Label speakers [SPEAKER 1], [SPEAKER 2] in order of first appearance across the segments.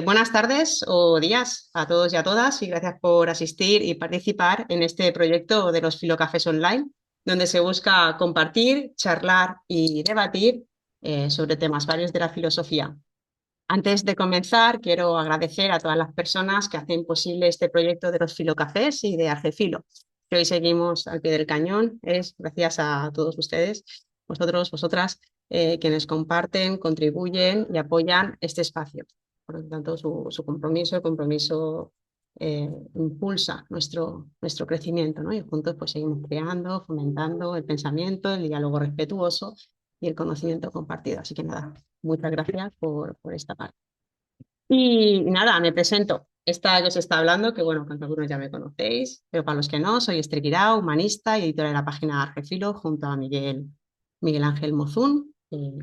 [SPEAKER 1] Buenas tardes o días a todos y a todas y gracias por asistir y participar en este proyecto de los Filocafés Online, donde se busca compartir, charlar y debatir sobre temas varios de la filosofía. Antes de comenzar, quiero agradecer a todas las personas que hacen posible este proyecto de los Filocafés y de Argefilo, que hoy seguimos al pie del cañón. Es gracias a todos ustedes, vosotros, vosotras, quienes comparten, contribuyen y apoyan este espacio. Por lo tanto, su compromiso, el compromiso impulsa nuestro crecimiento, ¿no? Y juntos pues seguimos creando, fomentando el pensamiento, el diálogo respetuoso y el conocimiento compartido. Así que nada, muchas gracias por esta parte. Y nada, me presento. Esta que os está hablando, que bueno, que algunos ya me conocéis, pero para los que no, soy Esther Guirao, humanista y editora de la página Argefilo, junto a Miguel Ángel Mozún,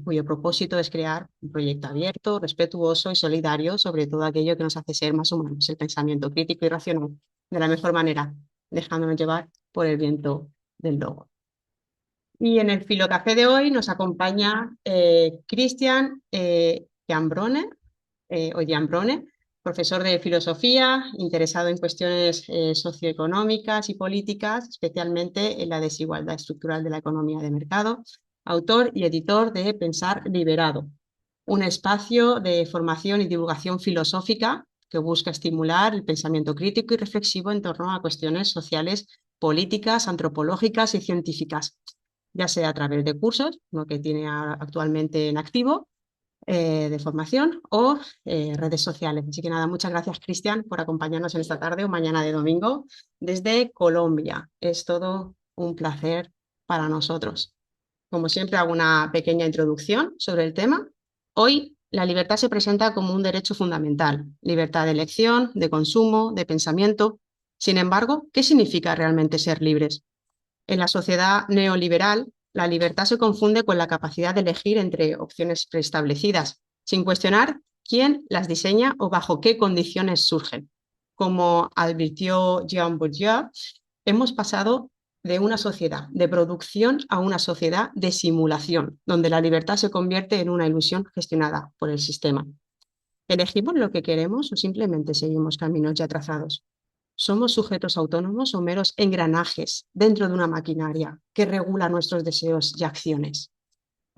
[SPEAKER 1] cuyo propósito es crear un proyecto abierto, respetuoso y solidario sobre todo aquello que nos hace ser más humanos, el pensamiento crítico y racional, de la mejor manera, dejándonos llevar por el viento del logo. Y en el Filocafé de hoy nos acompaña Cristian Giambrone, o Giambrone, profesor de filosofía, interesado en cuestiones socioeconómicas y políticas, especialmente en la desigualdad estructural de la economía de mercado, autor y editor de Pensar Liberado, un espacio de formación y divulgación filosófica que busca estimular el pensamiento crítico y reflexivo en torno a cuestiones sociales, políticas, antropológicas y científicas, ya sea a través de cursos, lo que tiene actualmente en activo, de formación o redes sociales. Así que nada, muchas gracias, Cristian, por acompañarnos en esta tarde o mañana de domingo desde Colombia. Es todo un placer para nosotros. Como siempre, hago una pequeña introducción sobre el tema. Hoy, la libertad se presenta como un derecho fundamental, libertad de elección, de consumo, de pensamiento. Sin embargo, ¿qué significa realmente ser libres? En la sociedad neoliberal, la libertad se confunde con la capacidad de elegir entre opciones preestablecidas, sin cuestionar quién las diseña o bajo qué condiciones surgen. Como advirtió Jean Bourdieu, hemos pasado de una sociedad de producción a una sociedad de simulación, donde la libertad se convierte en una ilusión gestionada por el sistema. ¿Elegimos lo que queremos o simplemente seguimos caminos ya trazados? ¿Somos sujetos autónomos o meros engranajes dentro de una maquinaria que regula nuestros deseos y acciones?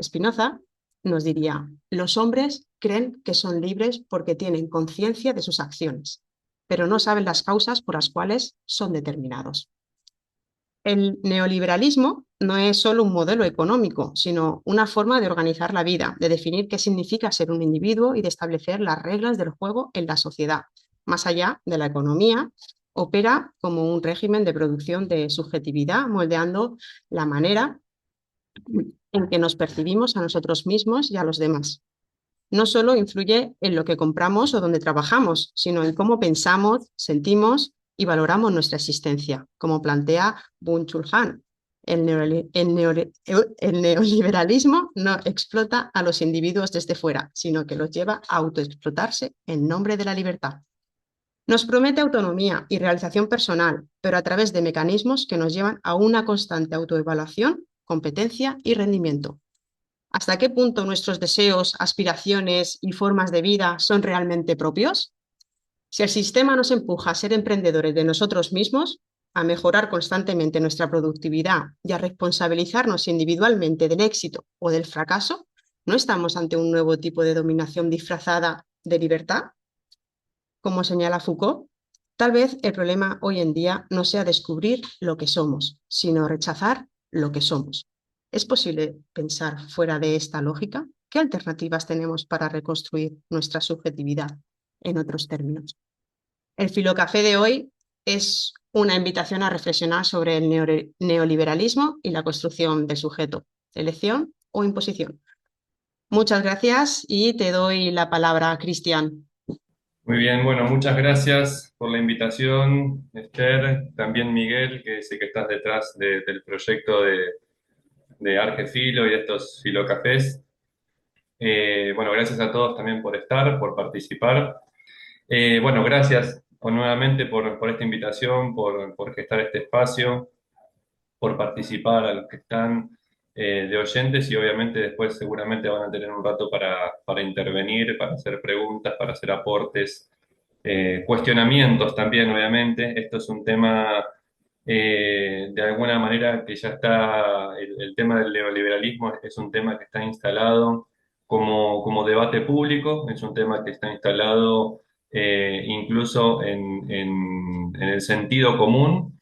[SPEAKER 1] Spinoza nos diría, los hombres creen que son libres porque tienen conciencia de sus acciones, pero no saben las causas por las cuales son determinados. El neoliberalismo no es solo un modelo económico, sino una forma de organizar la vida, de definir qué significa ser un individuo y de establecer las reglas del juego en la sociedad. Más allá de la economía, opera como un régimen de producción de subjetividad, moldeando la manera en que nos percibimos a nosotros mismos y a los demás. No solo influye en lo que compramos o donde trabajamos, sino en cómo pensamos, sentimos y valoramos nuestra existencia, como plantea Byung-Chul Han. El neoliberalismo no explota a los individuos desde fuera, sino que los lleva a autoexplotarse en nombre de la libertad. Nos promete autonomía y realización personal, pero a través de mecanismos que nos llevan a una constante autoevaluación, competencia y rendimiento. ¿Hasta qué punto nuestros deseos, aspiraciones y formas de vida son realmente propios? Si el sistema nos empuja a ser emprendedores de nosotros mismos, a mejorar constantemente nuestra productividad y a responsabilizarnos individualmente del éxito o del fracaso, ¿no estamos ante un nuevo tipo de dominación disfrazada de libertad? Como señala Foucault, tal vez el problema hoy en día no sea descubrir lo que somos, sino rechazar lo que somos. ¿Es posible pensar fuera de esta lógica? ¿Qué alternativas tenemos para reconstruir nuestra subjetividad en otros términos? El Filocafé de hoy es una invitación a reflexionar sobre el neoliberalismo y la construcción del sujeto, elección o imposición. Muchas gracias y te doy la palabra, Cristian.
[SPEAKER 2] Muy bien, bueno, muchas gracias por la invitación, Esther, también Miguel, que sé que estás detrás del proyecto de Argefilo y de estos filocafés. Bueno, gracias a todos también por estar, por participar. Bueno, gracias nuevamente por esta invitación, por gestar este espacio, por participar a los que están. de oyentes y obviamente después seguramente van a tener un rato para intervenir, para hacer preguntas, para hacer aportes, cuestionamientos también, obviamente. Esto es un tema de alguna manera que ya está, el tema del neoliberalismo es un tema que está instalado como debate público, es un tema que está instalado incluso en el sentido común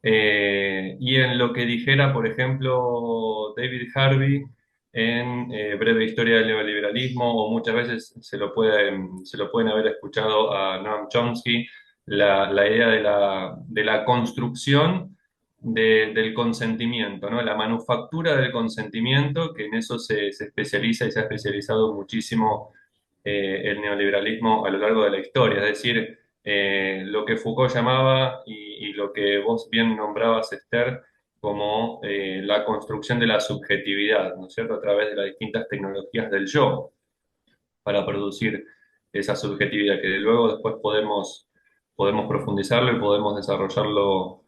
[SPEAKER 2] y en lo que dijera, por ejemplo, David Harvey en Breve Historia del Neoliberalismo, o muchas veces se lo pueden haber escuchado a Noam Chomsky, la idea de la construcción del consentimiento, ¿no? La manufactura del consentimiento, que en eso se especializa y se ha especializado muchísimo el neoliberalismo a lo largo de la historia. Es decir, lo que Foucault llamaba y lo que vos bien nombrabas, Esther, como la construcción de la subjetividad, ¿no es cierto?, a través de las distintas tecnologías del yo para producir esa subjetividad, que luego después podemos profundizarlo y podemos desarrollarlo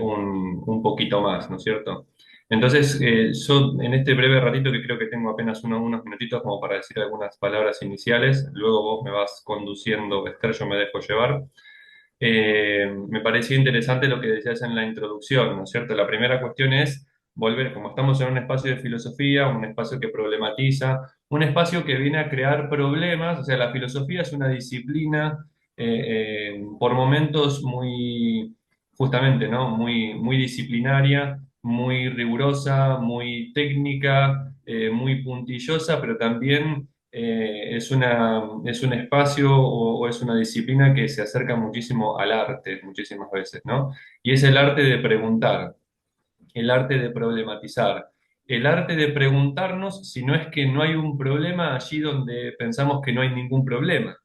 [SPEAKER 2] un poquito más, ¿no es cierto? Entonces, yo en este breve ratito, que creo que tengo apenas unos minutitos como para decir algunas palabras iniciales, luego vos me vas conduciendo, Esther, yo me dejo llevar. Me parecía interesante lo que decías en la introducción, ¿no es cierto? La primera cuestión es volver, como estamos en un espacio de filosofía, un espacio que problematiza, un espacio que viene a crear problemas, o sea, la filosofía es una disciplina por momentos muy, justamente, ¿no? Muy disciplinaria, muy rigurosa, muy técnica, muy puntillosa, pero también es un espacio o es una disciplina que se acerca muchísimo al arte, muchísimas veces, ¿no? Y es el arte de preguntar, el arte de problematizar, el arte de preguntarnos si no es que no hay un problema allí donde pensamos que no hay ningún problema,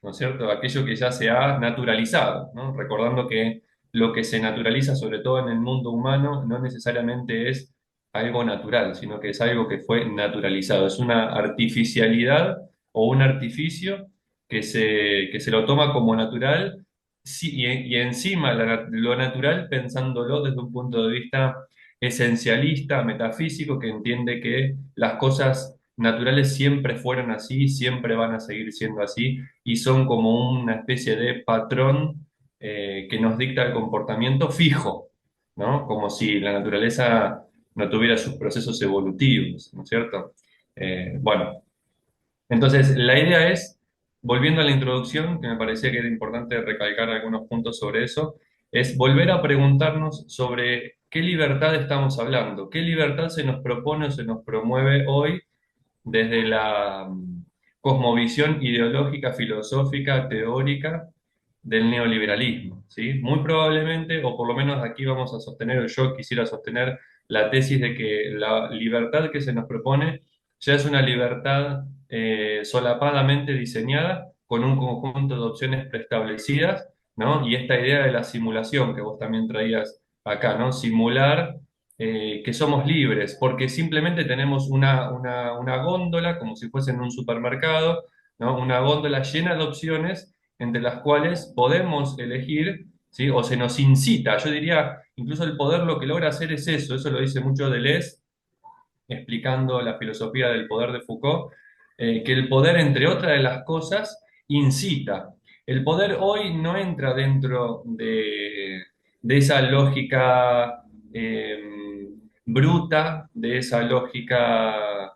[SPEAKER 2] ¿no es cierto? Aquello que ya se ha naturalizado, ¿no? Recordando que lo que se naturaliza, sobre todo en el mundo humano, no necesariamente es algo natural, sino que es algo que fue naturalizado. Es una artificialidad o un artificio que se lo toma como natural sí, y encima lo natural pensándolo desde un punto de vista esencialista, metafísico, que entiende que las cosas naturales siempre fueron así, siempre van a seguir siendo así y son como una especie de patrón que nos dicta el comportamiento fijo, ¿no? Como si la naturaleza no tuviera sus procesos evolutivos, ¿no es cierto? Bueno, entonces la idea es, volviendo a la introducción, que me parecía que era importante recalcar algunos puntos sobre eso, es volver a preguntarnos sobre qué libertad estamos hablando, qué libertad se nos propone o se nos promueve hoy desde la cosmovisión ideológica, filosófica, teórica del neoliberalismo, ¿sí? Muy probablemente, o por lo menos aquí vamos a sostener, o yo quisiera sostener la tesis de que la libertad que se nos propone ya es una libertad solapadamente diseñada con un conjunto de opciones preestablecidas, ¿no? Y esta idea de la simulación que vos también traías acá, ¿no? Simular que somos libres, porque simplemente tenemos una góndola, como si fuese en un supermercado, ¿no? Una góndola llena de opciones entre las cuales podemos elegir, ¿sí? O se nos incita. Yo diría, incluso el poder lo que logra hacer es eso lo dice mucho Deleuze, explicando la filosofía del poder de Foucault, que el poder, entre otras de las cosas, incita. El poder hoy no entra dentro de esa lógica bruta, de esa lógica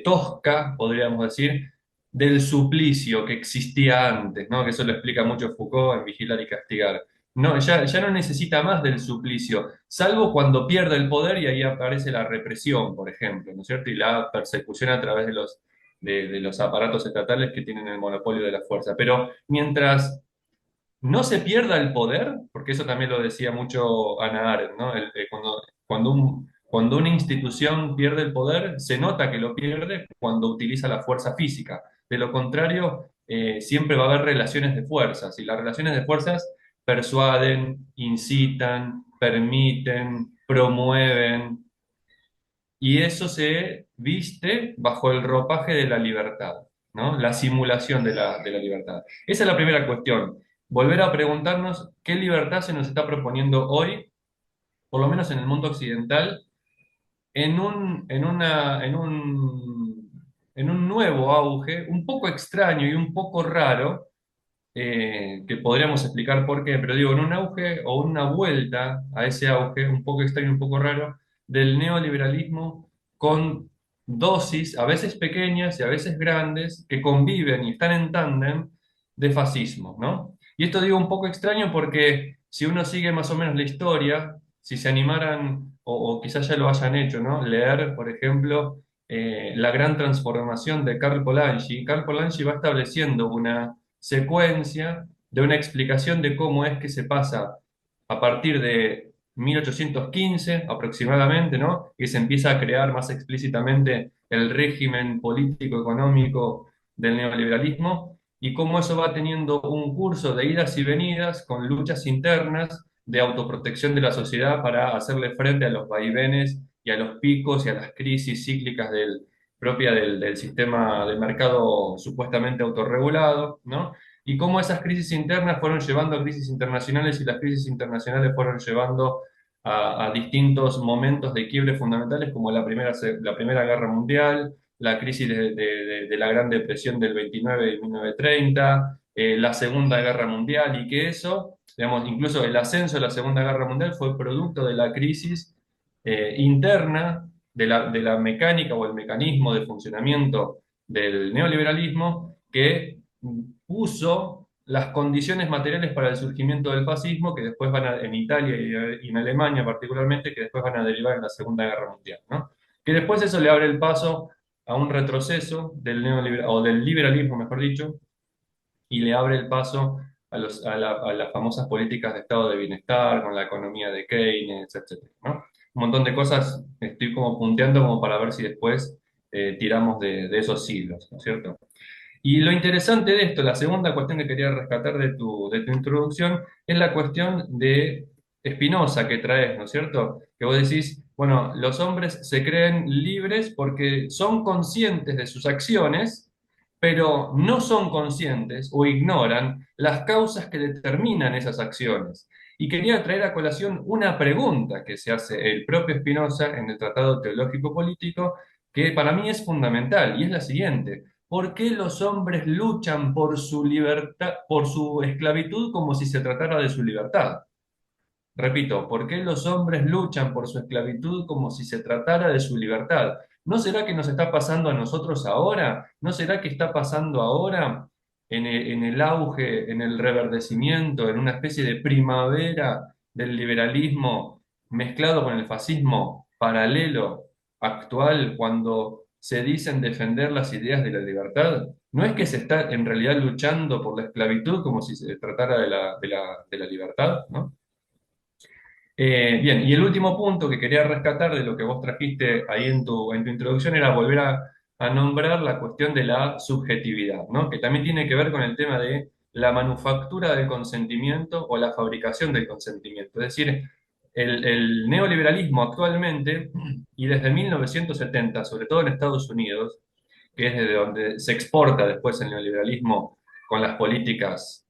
[SPEAKER 2] tosca, podríamos decir, del suplicio que existía antes, ¿no? Que eso lo explica mucho Foucault en Vigilar y Castigar. No, ya no necesita más del suplicio, salvo cuando pierde el poder y ahí aparece la represión, por ejemplo, ¿no es cierto? Y la persecución a través de los aparatos estatales que tienen el monopolio de la fuerza. Pero mientras no se pierda el poder, porque eso también lo decía mucho Hannah Arendt, ¿no? Cuando una institución pierde el poder, se nota que lo pierde cuando utiliza la fuerza física. De lo contrario, siempre va a haber relaciones de fuerzas, y las relaciones de fuerzas persuaden, incitan, permiten, promueven, y eso se viste bajo el ropaje de la libertad, ¿no? La simulación de la libertad. Esa es la primera cuestión. Volver a preguntarnos qué libertad se nos está proponiendo hoy, por lo menos en el mundo occidental, en un nuevo auge, un poco extraño y un poco raro, que podríamos explicar por qué, pero digo, en un auge o una vuelta a ese auge, un poco extraño, un poco raro, del neoliberalismo con dosis, a veces pequeñas y a veces grandes, que conviven y están en tándem de fascismo, ¿no? Y esto digo un poco extraño porque si uno sigue más o menos la historia, si se animaran, o quizás ya lo hayan hecho, ¿no? Leer, por ejemplo, la gran transformación de Karl Polanyi. Karl Polanyi va estableciendo una secuencia de una explicación de cómo es que se pasa a partir de 1815 aproximadamente, ¿no? Que se empieza a crear más explícitamente el régimen político-económico del neoliberalismo y cómo eso va teniendo un curso de idas y venidas con luchas internas de autoprotección de la sociedad para hacerle frente a los vaivenes y a los picos y a las crisis cíclicas del sistema de mercado supuestamente autorregulado, ¿no? Y cómo esas crisis internas fueron llevando a crisis internacionales y las crisis internacionales fueron llevando a distintos momentos de quiebre fundamentales como la Primera Guerra Mundial, la crisis de la Gran Depresión del 29 y 1930, la Segunda Guerra Mundial y que eso, digamos, incluso el ascenso de la Segunda Guerra Mundial fue producto de la crisis interna de la mecánica o el mecanismo de funcionamiento del neoliberalismo que puso las condiciones materiales para el surgimiento del fascismo que después en Italia y en Alemania particularmente, que después van a derivar en la Segunda Guerra Mundial, ¿no? Que después eso le abre el paso a un retroceso del o del liberalismo, mejor dicho, y le abre el paso a las famosas políticas de estado de bienestar, con la economía de Keynes, etcétera, ¿no? Un montón de cosas estoy como punteando como para ver si después tiramos de esos siglos, ¿no es cierto? Y lo interesante de esto, la segunda cuestión que quería rescatar de tu introducción, es la cuestión de Spinoza que traes, ¿no es cierto? Que vos decís, bueno, los hombres se creen libres porque son conscientes de sus acciones, pero no son conscientes o ignoran las causas que determinan esas acciones. Y quería traer a colación una pregunta que se hace el propio Spinoza en el Tratado Teológico Político, que para mí es fundamental, y es la siguiente. ¿Por qué los hombres luchan por su libertad, por su esclavitud como si se tratara de su libertad? Repito, ¿por qué los hombres luchan por su esclavitud como si se tratara de su libertad? ¿No será que nos está pasando a nosotros ahora? ¿No será que está pasando ahora en el auge, en el reverdecimiento, en una especie de primavera del liberalismo mezclado con el fascismo paralelo actual cuando se dicen defender las ideas de la libertad? ¿No es que se está en realidad luchando por la esclavitud como si se tratara de la libertad, ¿no? Bien, y el último punto que quería rescatar de lo que vos trajiste ahí en tu introducción era volver a nombrar la cuestión de la subjetividad, ¿no? Que también tiene que ver con el tema de la manufactura del consentimiento o la fabricación del consentimiento. Es decir, el neoliberalismo actualmente, y desde 1970, sobre todo en Estados Unidos, que es desde donde se exporta después el neoliberalismo con las políticas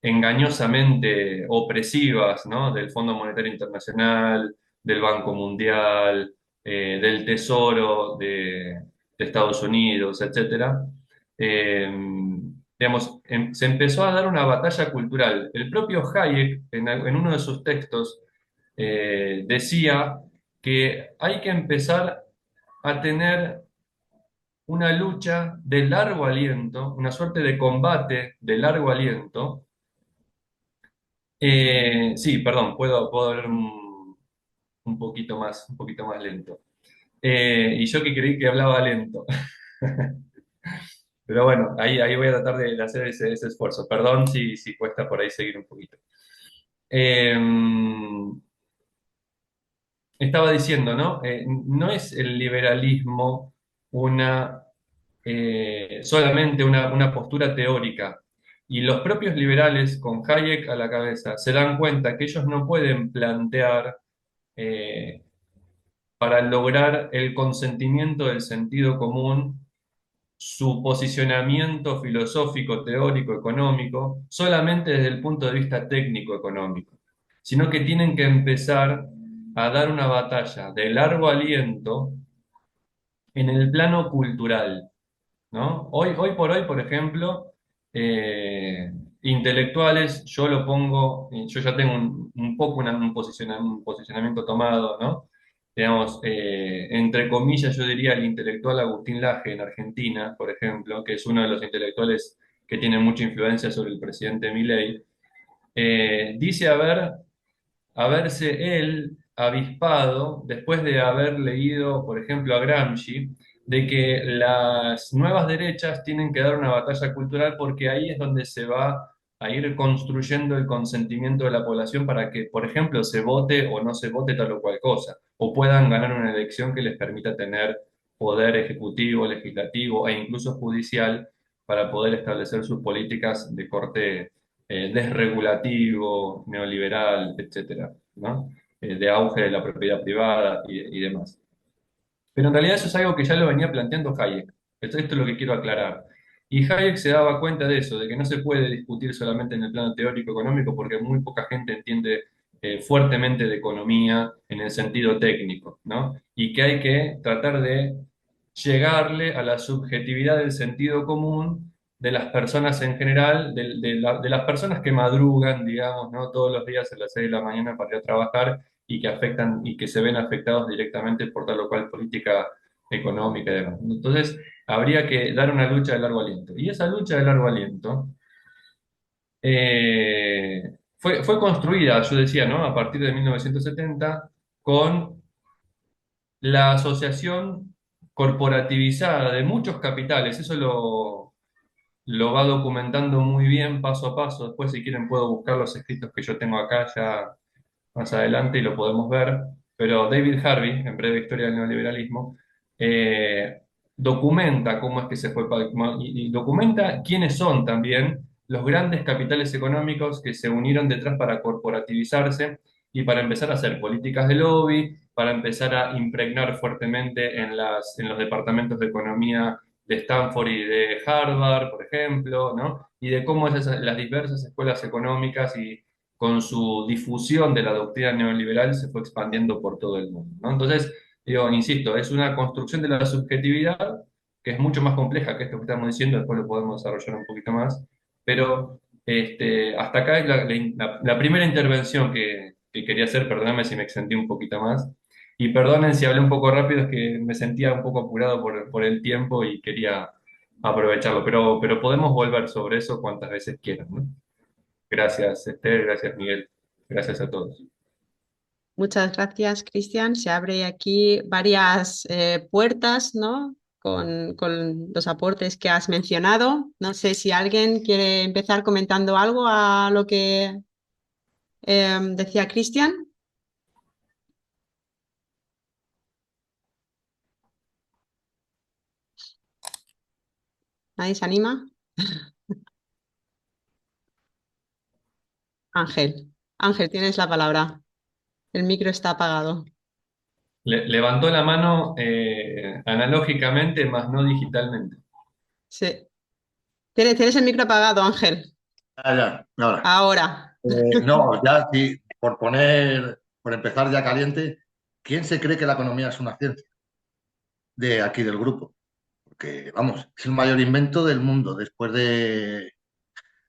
[SPEAKER 2] engañosamente opresivas, ¿no? Del Fondo Monetario Internacional, del Banco Mundial, del Tesoro de Estados Unidos, etcétera. Eh, digamos, se empezó a dar una batalla cultural. El propio Hayek, en uno de sus textos, decía que hay que empezar a tener una lucha de largo aliento, una suerte de combate de largo aliento. Sí, perdón, puedo hablar un poquito más lento. Y yo que creí que hablaba lento. Pero bueno, ahí voy a tratar de hacer ese esfuerzo. Perdón si cuesta por ahí seguir un poquito. Eh, Estaba diciendo, ¿no? No es el liberalismo una, solamente una postura teórica. Y los propios liberales, con Hayek a la cabeza, se dan cuenta que ellos no pueden plantear eh, para lograr el consentimiento del sentido común, su posicionamiento filosófico, teórico, económico, solamente desde el punto de vista técnico-económico, sino que tienen que empezar a dar una batalla de largo aliento en el plano cultural, ¿no? Hoy por hoy, por ejemplo, intelectuales, yo lo pongo, yo ya tengo un poco un posicionamiento tomado, ¿no? Digamos, entre comillas, yo diría el intelectual Agustín Laje en Argentina, por ejemplo, que es uno de los intelectuales que tiene mucha influencia sobre el presidente Milei, dice haberse él avispado, después de haber leído, por ejemplo, a Gramsci, de que las nuevas derechas tienen que dar una batalla cultural porque ahí es donde se va a ir construyendo el consentimiento de la población para que, por ejemplo, se vote o no se vote tal o cual cosa, o puedan ganar una elección que les permita tener poder ejecutivo, legislativo e incluso judicial para poder establecer sus políticas de corte desregulativo, neoliberal, etcétera, ¿no? De auge de la propiedad privada y demás. Pero en realidad eso es algo que ya lo venía planteando Hayek. Esto es lo que quiero aclarar. Y Hayek se daba cuenta de eso, de que no se puede discutir solamente en el plano teórico económico porque muy poca gente entiende fuertemente de economía en el sentido técnico, ¿no? Y que hay que tratar de llegarle a la subjetividad del sentido común de las personas en general, de las personas que madrugan, digamos, ¿no? Todos los días a las 6 de la mañana para ir a trabajar y que afectan y que se ven afectados directamente por tal o cual política económica y demás. Entonces, habría que dar una lucha de largo aliento. Y esa lucha de largo aliento fue construida, yo decía, ¿no? A partir de 1970 con la asociación corporativizada de muchos capitales. Eso lo va documentando muy bien paso a paso. Después, si quieren, puedo buscar los escritos que yo tengo acá ya más adelante y lo podemos ver, pero David Harvey, en Breve Historia del Neoliberalismo, eh, documenta cómo es que se fue, y documenta quiénes son también los grandes capitales económicos que se unieron detrás para corporativizarse y para empezar a hacer políticas de lobby, para empezar a impregnar fuertemente en los departamentos de economía de Stanford y de Harvard, por ejemplo, ¿no? Y de cómo las diversas escuelas económicas y con su difusión de la doctrina neoliberal se fue expandiendo por todo el mundo, ¿no? Entonces, digo, insisto, es una construcción de la subjetividad que es mucho más compleja que esto que estamos diciendo, después lo podemos desarrollar un poquito más, pero hasta acá es la primera intervención que quería hacer, perdóname si me extendí un poquito más, y perdonen si hablé un poco rápido, es que me sentía un poco apurado por el tiempo y quería aprovecharlo, pero podemos volver sobre eso cuantas veces quieran, ¿no? Gracias, Esther, gracias, Miguel, gracias a todos.
[SPEAKER 1] Muchas gracias, Cristian. Se abre aquí varias puertas, ¿no? Con los aportes que has mencionado. No sé si alguien quiere empezar comentando algo a lo que decía Cristian. ¿Nadie se anima? Ángel. Ángel, tienes la palabra. El micro está apagado.
[SPEAKER 2] Levantó la mano analógicamente, más no digitalmente.
[SPEAKER 1] Sí. Tienes el micro apagado, Ángel.
[SPEAKER 3] Ah, ya, ahora.
[SPEAKER 1] Ahora.
[SPEAKER 3] No, ya sí, por empezar ya caliente, ¿quién se cree que la economía es una ciencia de aquí del grupo? Porque, vamos, es el mayor invento del mundo después de...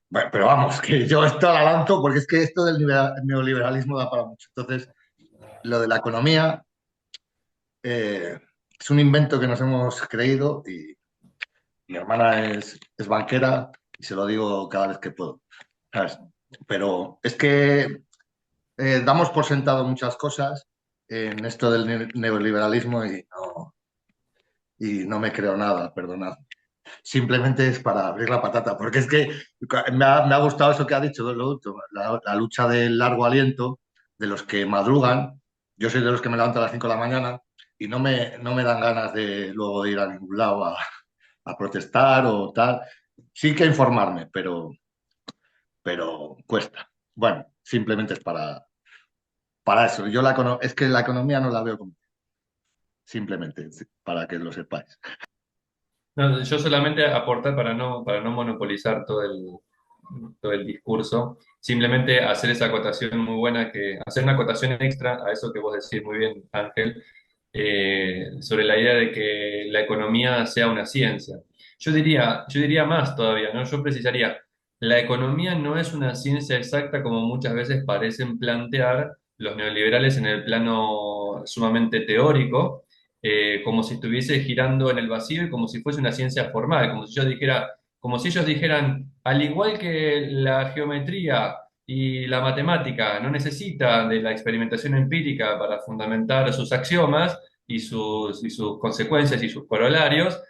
[SPEAKER 3] Bueno, pero vamos, que yo esto la lanzo porque es que esto del neoliberalismo da para mucho. Entonces, lo de la economía es un invento que nos hemos creído y mi hermana es banquera y se lo digo cada vez que puedo, ¿sabes? Pero es que damos por sentado muchas cosas en esto del neoliberalismo y no me creo nada, perdonad. Simplemente es para abrir la patata, porque es que me ha gustado eso que ha dicho, lo último, la lucha del largo aliento, de los que madrugan. Yo soy de los que me levanto a las 5 de la mañana y no me dan ganas de luego ir a ningún lado a protestar o tal. Sí que informarme, pero cuesta. Bueno, simplemente es para eso. Es que la economía no la veo como simplemente, para que lo sepáis.
[SPEAKER 2] No, yo solamente aportar para no monopolizar todo el discurso. simplemente hacer esa acotación muy buena, hacer una acotación extra a eso que vos decís muy bien, Ángel, sobre la idea de que la economía sea una ciencia. Yo diría más todavía, ¿no? Yo precisaría, la economía no es una ciencia exacta como muchas veces parecen plantear los neoliberales en el plano sumamente teórico, como si estuviese girando en el vacío y como si fuese una ciencia formal, como si ellos dijeran, al igual que la geometría y la matemática no necesita de la experimentación empírica para fundamentar sus axiomas y sus consecuencias y sus corolarios,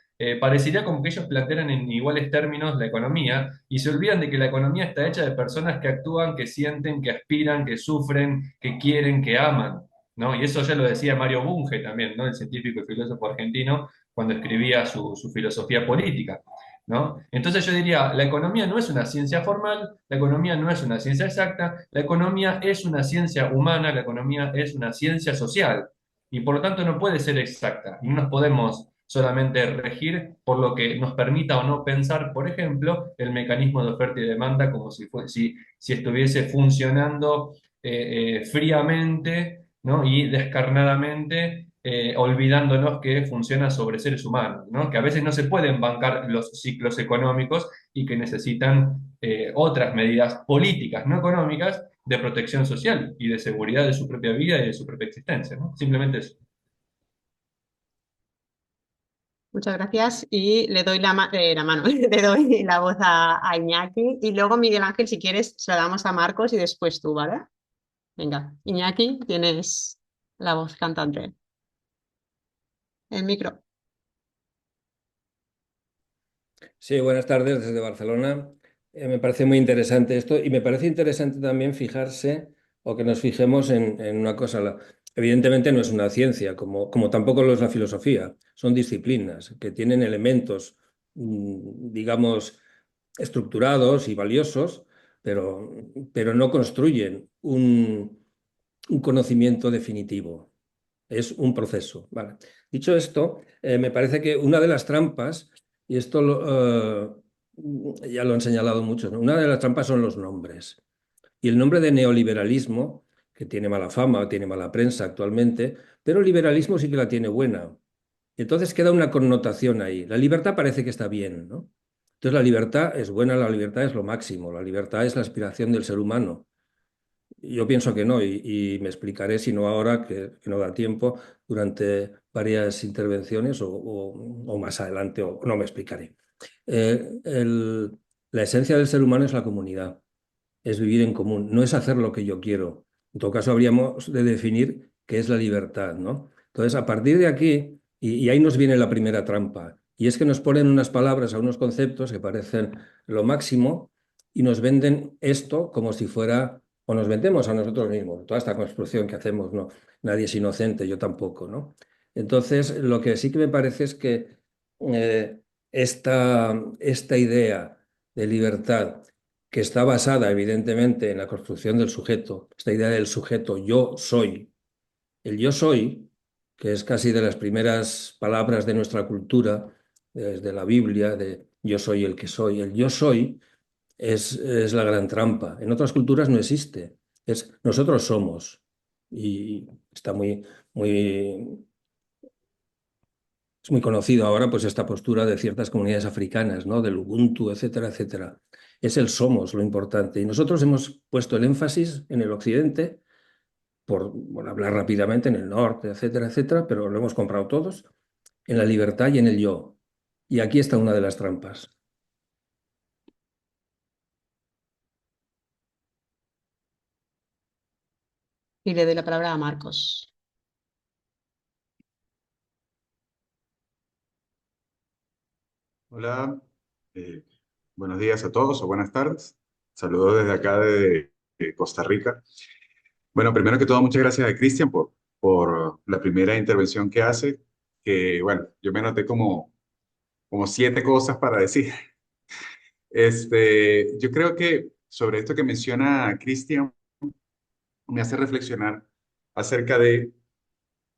[SPEAKER 2] parecería como que ellos plantearan en iguales términos la economía y se olvidan de que la economía está hecha de personas que actúan, que sienten, que aspiran, que sufren, que quieren, que aman, ¿no? Y eso ya lo decía Mario Bunge también, ¿no? El científico y filósofo argentino, cuando escribía su filosofía política. ¿No? Entonces yo diría, la economía no es una ciencia formal, la economía no es una ciencia exacta, la economía es una ciencia humana, la economía es una ciencia social y por lo tanto no puede ser exacta. No nos podemos solamente regir por lo que nos permita o no pensar, por ejemplo, el mecanismo de oferta y demanda como si estuviese funcionando fríamente, ¿no? Y descarnadamente, olvidándonos que funciona sobre seres humanos, ¿no? Que a veces no se pueden bancar los ciclos económicos y que necesitan otras medidas políticas, no económicas, de protección social y de seguridad de su propia vida y de su propia existencia, ¿no? Simplemente eso.
[SPEAKER 1] Muchas gracias y le doy la mano, le doy la voz a Iñaki y luego Miguel Ángel, si quieres, se la damos a Marcos y después tú, ¿vale? Venga, Iñaki, tienes la voz cantante. El micro.
[SPEAKER 4] Sí, buenas tardes desde Barcelona. Me parece muy interesante esto y me parece interesante también fijarse o que nos fijemos en una cosa. Evidentemente no es una ciencia, como tampoco lo es la filosofía. Son disciplinas que tienen elementos, digamos, estructurados y valiosos, pero no construyen un conocimiento definitivo. Es un proceso. Vale. Dicho esto, me parece que una de las trampas, y esto ya lo han señalado muchos, ¿no? Una de las trampas son los nombres. Y el nombre de neoliberalismo, que tiene mala fama, tiene mala prensa actualmente, pero el liberalismo sí que la tiene buena. Entonces queda una connotación ahí. La libertad parece que está bien, ¿no? Entonces la libertad es buena, la libertad es lo máximo, la libertad es la aspiración del ser humano. Yo pienso que no, y me explicaré, si no ahora, que no da tiempo, durante varias intervenciones o más adelante, o no me explicaré. La esencia del ser humano es la comunidad, es vivir en común, no es hacer lo que yo quiero. En todo caso, habríamos de definir qué es la libertad, ¿no? Entonces, a partir de aquí, y ahí nos viene la primera trampa, y es que nos ponen unas palabras a unos conceptos que parecen lo máximo y nos venden esto como si fuera, o nos vendemos a nosotros mismos, toda esta construcción que hacemos, ¿no? Nadie es inocente, yo tampoco, ¿no? Entonces, lo que sí que me parece es que eh, esta idea de libertad que está basada evidentemente en la construcción del sujeto, esta idea del sujeto yo soy, el yo soy, que es casi de las primeras palabras de nuestra cultura, desde la Biblia, de yo soy el que soy, el yo soy es la gran trampa. En otras culturas no existe, es nosotros somos. Y está muy, es muy conocido ahora pues esta postura de ciertas comunidades africanas, ¿no? Del Ubuntu, etcétera, etcétera. Es el somos lo importante. Y nosotros hemos puesto el énfasis en el occidente, por hablar rápidamente, en el norte, etcétera, etcétera, pero lo hemos comprado todos, en la libertad y en el yo. Y aquí está una de las trampas.
[SPEAKER 1] Y le doy la palabra a Marcos.
[SPEAKER 5] Hola, eh, buenos días a todos o buenas tardes. Saludos desde acá de Costa Rica. Bueno, primero que todo, muchas gracias a Cristian por la primera intervención que hace, que bueno, yo me anoté como 7 cosas para decir. Yo creo que sobre esto que menciona Cristian, me hace reflexionar acerca de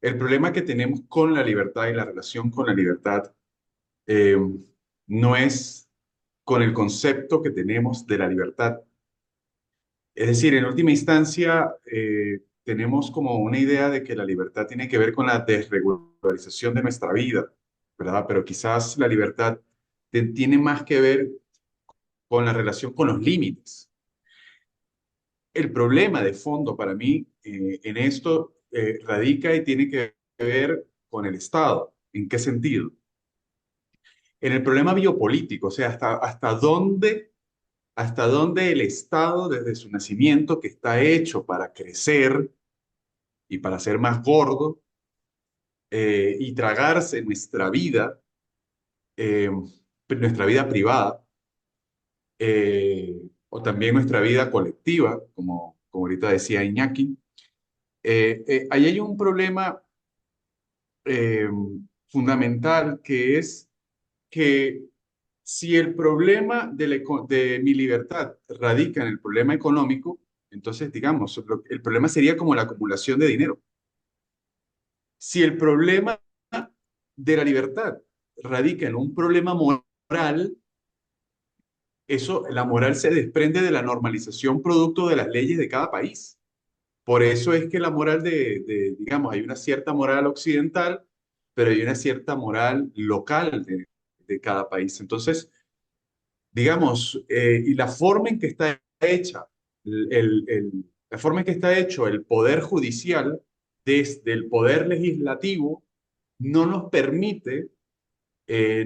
[SPEAKER 5] el problema que tenemos con la libertad y la relación con la libertad. eh, no es con el concepto que tenemos de la libertad, Es decir, en última instancia, tenemos como una idea de que la libertad tiene que ver con la desregularización de nuestra vida, ¿verdad? Pero quizás la libertad tiene más que ver con la relación con los límites. El problema de fondo para mí en esto radica y tiene que ver con el Estado. ¿En qué sentido? En el problema biopolítico, o sea, hasta dónde el Estado, desde su nacimiento, que está hecho para crecer y para ser más gordo y tragarse eh, nuestra vida privada, o también nuestra vida colectiva, como ahorita decía Iñaki. Ahí hay un problema eh, fundamental, que es que si el problema de mi libertad radica en el problema económico, entonces, digamos, el problema sería como la acumulación de dinero. Si el problema de la libertad radica en un problema moral, la moral se desprende de la normalización producto de las leyes de cada país. Por eso es que la moral digamos, hay una cierta moral occidental, pero hay una cierta moral local de cada país. Entonces, digamos, y la forma en que está hecha, la forma en que está hecho el poder judicial desde el poder legislativo no nos permite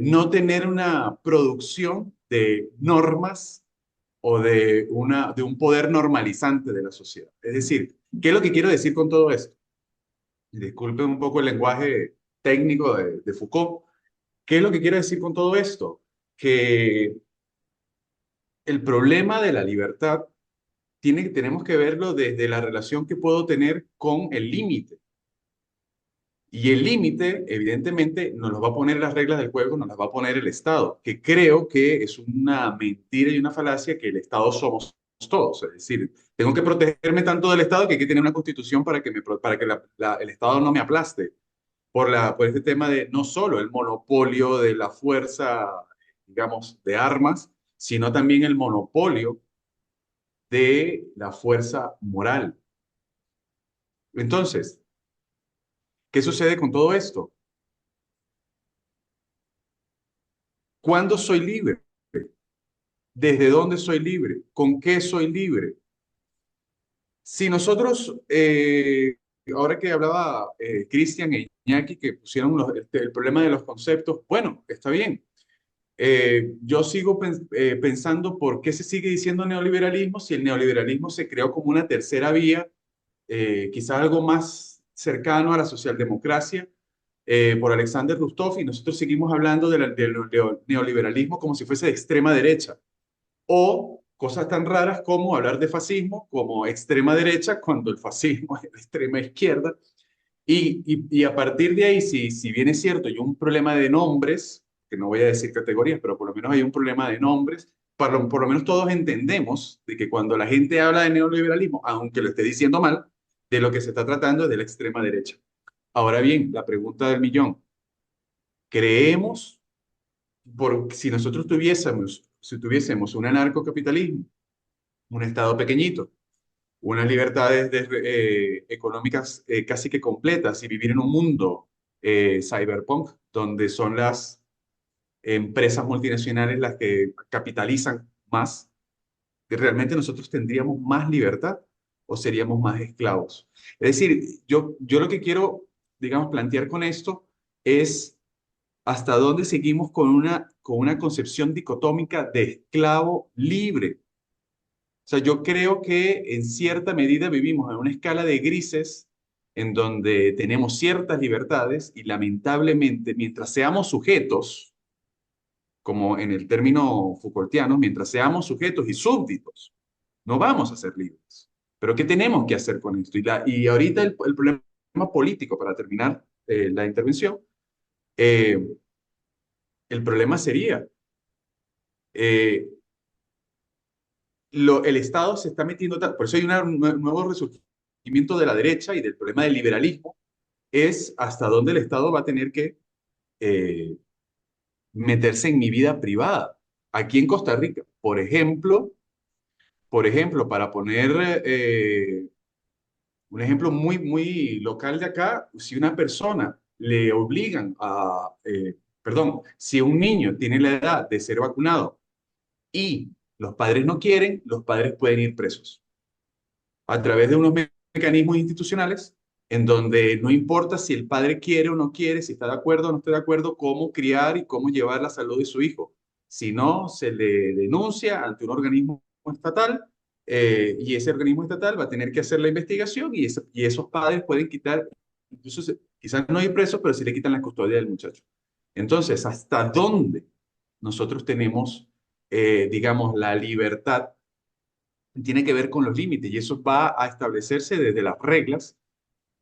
[SPEAKER 5] no tener una producción de normas o de un poder normalizante de la sociedad. Es decir, ¿qué es lo que quiero decir con todo esto? Y disculpen un poco el lenguaje técnico de Foucault. ¿Qué es lo que quiero decir con todo esto? Que el problema de la libertad tenemos que verlo desde la relación que puedo tener con el límite. Y el límite, evidentemente, nos lo va a poner las reglas del juego, nos las va a poner el Estado, que creo que es una mentira y una falacia que el Estado somos todos. Es decir, tengo que protegerme tanto del Estado que hay que tener una constitución para que el Estado no me aplaste por este tema de no solo el monopolio de la fuerza, digamos, de armas, sino también el monopolio de la fuerza moral. Entonces, ¿qué sucede con todo esto? ¿Cuándo soy libre? ¿Desde dónde soy libre? ¿Con qué soy libre? Si nosotros, ahora que hablaba Cristian e Iñaki, que pusieron el problema de los conceptos, bueno, está bien. Yo sigo pensando por qué se sigue diciendo neoliberalismo si el neoliberalismo se creó como una tercera vía, quizás algo más cercano a la socialdemocracia, por Alexander Rustov, y nosotros seguimos hablando del neoliberalismo como si fuese de extrema derecha, o cosas tan raras como hablar de fascismo como extrema derecha cuando el fascismo es de extrema izquierda. Y a partir de ahí, si bien es cierto, hay un problema de nombres, que no voy a decir categorías, pero por lo menos hay un problema de nombres, por lo menos todos entendemos de que cuando la gente habla de neoliberalismo, aunque lo esté diciendo mal, de lo que se está tratando es de la extrema derecha. Ahora bien, la pregunta del millón, ¿creemos, si nosotros si tuviésemos un anarcocapitalismo, un Estado pequeñito, unas libertades económicas casi que completas y vivir en un mundo cyberpunk, donde son las empresas multinacionales las que capitalizan más, que realmente nosotros tendríamos más libertad o seríamos más esclavos? Es decir, yo lo que quiero, digamos, plantear con esto es hasta dónde seguimos con una concepción dicotómica de esclavo libre. O sea, yo creo que en cierta medida vivimos en una escala de grises en donde tenemos ciertas libertades y lamentablemente mientras seamos sujetos, como en el término Foucaultiano, mientras seamos sujetos y súbditos, no vamos a ser libres. Pero ¿qué tenemos que hacer con esto? Y ahorita el problema político, para terminar la intervención, eh, el problema sería, eh, el Estado se está metiendo, por eso hay un nuevo resurgimiento de la derecha y del problema del liberalismo, es hasta dónde el Estado va a tener que eh, meterse en mi vida privada. Aquí en Costa Rica, por ejemplo, Por ejemplo, para poner un ejemplo muy local de acá, si una persona le obligan perdón, si un niño tiene la edad de ser vacunado y los padres no quieren, los padres pueden ir presos a través de unos mecanismos institucionales en donde no importa si el padre quiere o no quiere, si está de acuerdo o no está de acuerdo, cómo criar y cómo llevar la salud de su hijo. Si no, se le denuncia ante un organismo estatal y ese organismo estatal va a tener que hacer la investigación y esos padres pueden quitar, incluso quizás no hay preso, pero sí le quitan la custodia del muchacho. Entonces, ¿hasta dónde nosotros tenemos, digamos, la libertad? Tiene que ver con los límites y eso va a establecerse desde las reglas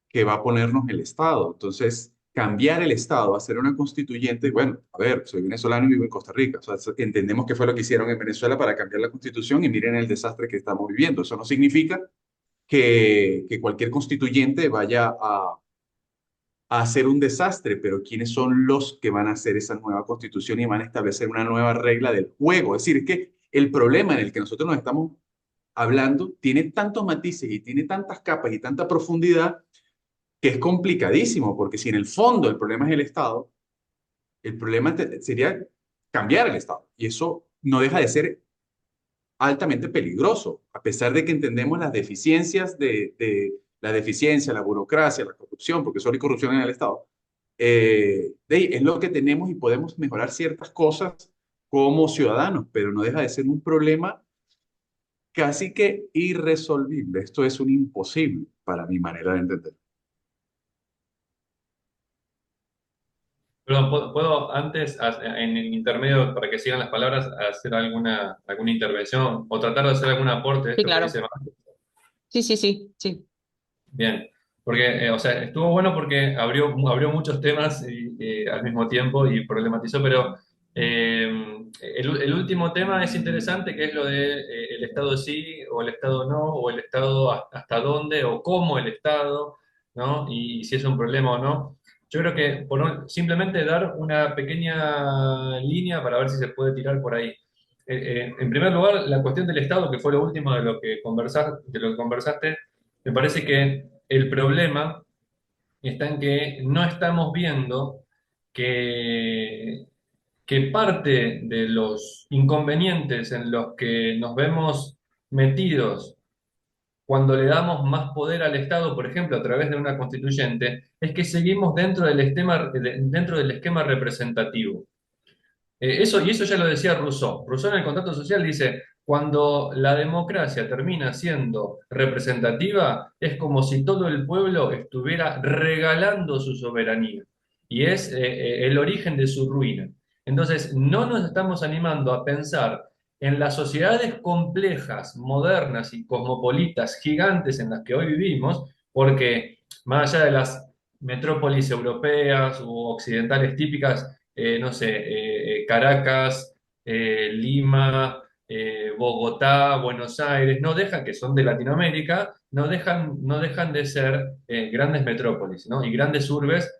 [SPEAKER 5] que va a ponernos el Estado. Entonces, cambiar el Estado, hacer una constituyente, bueno, a ver, soy venezolano y vivo en Costa Rica, o sea, entendemos que fue lo que hicieron en Venezuela para cambiar la constitución y miren el desastre que estamos viviendo. Eso no significa que cualquier constituyente vaya a hacer un desastre, pero ¿quiénes son los que van a hacer esa nueva constitución y van a establecer una nueva regla del juego? Es decir, es que el problema en el que nosotros nos estamos hablando tiene tantos matices y tiene tantas capas y tanta profundidad que es complicadísimo, porque si en el fondo el problema es el Estado, el problema sería cambiar el Estado. Y eso no deja de ser altamente peligroso, a pesar de que entendemos las deficiencias de la deficiencia, la burocracia, la corrupción, porque solo hay corrupción en el Estado. Es lo que tenemos y podemos mejorar ciertas cosas como ciudadanos, pero no deja de ser un problema casi que irresolvible. Esto es un imposible para mi manera de entender.
[SPEAKER 2] Perdón, ¿puedo antes, en el intermedio, para que sigan las palabras, hacer alguna intervención o tratar de hacer algún aporte de
[SPEAKER 1] Sí,
[SPEAKER 2] esto que
[SPEAKER 1] claro.
[SPEAKER 2] dice Marco?
[SPEAKER 1] Sí, sí, sí, sí.
[SPEAKER 2] Bien, porque, o sea, estuvo bueno porque abrió muchos temas al mismo tiempo y problematizó, pero el último tema es interesante, que es lo de el Estado sí o el Estado no, o el Estado hasta dónde o cómo el Estado, ¿no? Y si es un problema o no. Yo creo que simplemente dar una pequeña línea para ver si se puede tirar por ahí. En primer lugar, la cuestión del Estado, que fue lo último de lo que conversaste, me parece que el problema está en que no estamos viendo que, que parte de los inconvenientes en los que nos vemos metidos cuando le damos más poder al Estado, por ejemplo, a través de una constituyente, es que seguimos dentro del esquema representativo. Y eso ya lo decía Rousseau. Rousseau en el contrato social dice, cuando la democracia termina siendo representativa, es como si todo el pueblo estuviera regalando su soberanía. Y es el origen de su ruina. Entonces, no nos estamos animando a pensar en las sociedades complejas, modernas y cosmopolitas gigantes en las que hoy vivimos, porque más allá de las metrópolis europeas u occidentales típicas, no sé, Caracas, Lima, Bogotá, Buenos Aires, no dejan, que son de Latinoamérica, no dejan de ser grandes metrópolis, ¿no? Y grandes urbes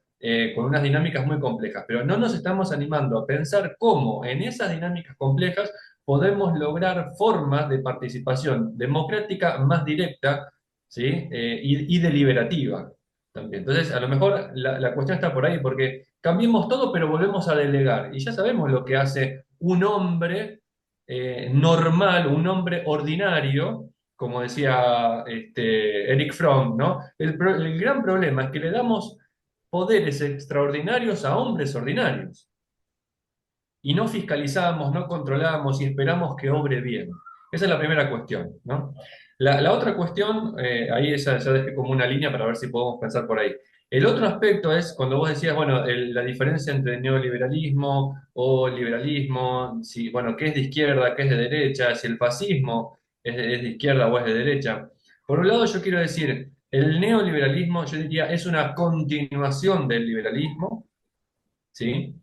[SPEAKER 2] con unas dinámicas muy complejas. Pero no nos estamos animando a pensar cómo en esas dinámicas complejas podemos lograr formas de participación democrática más directa, ¿sí? Y deliberativa también. Entonces, a lo mejor la cuestión está por ahí, porque cambiemos todo, pero volvemos a delegar. Y ya sabemos lo que hace un hombre normal, un hombre ordinario, como decía Eric Fromm, ¿no? El gran problema es que le damos poderes extraordinarios a hombres ordinarios. Y no fiscalizamos, no controlamos y esperamos que obre bien. Esa es la primera cuestión, ¿no? La otra cuestión, ahí ya dejé como una línea para ver si podemos pensar por ahí. El otro aspecto es cuando vos decías, bueno, la diferencia entre neoliberalismo o liberalismo, si, bueno, qué es de izquierda, qué es de derecha, si el fascismo es de izquierda o es de derecha. Por un lado, yo quiero decir, el neoliberalismo, yo diría, es una continuación del liberalismo, ¿sí?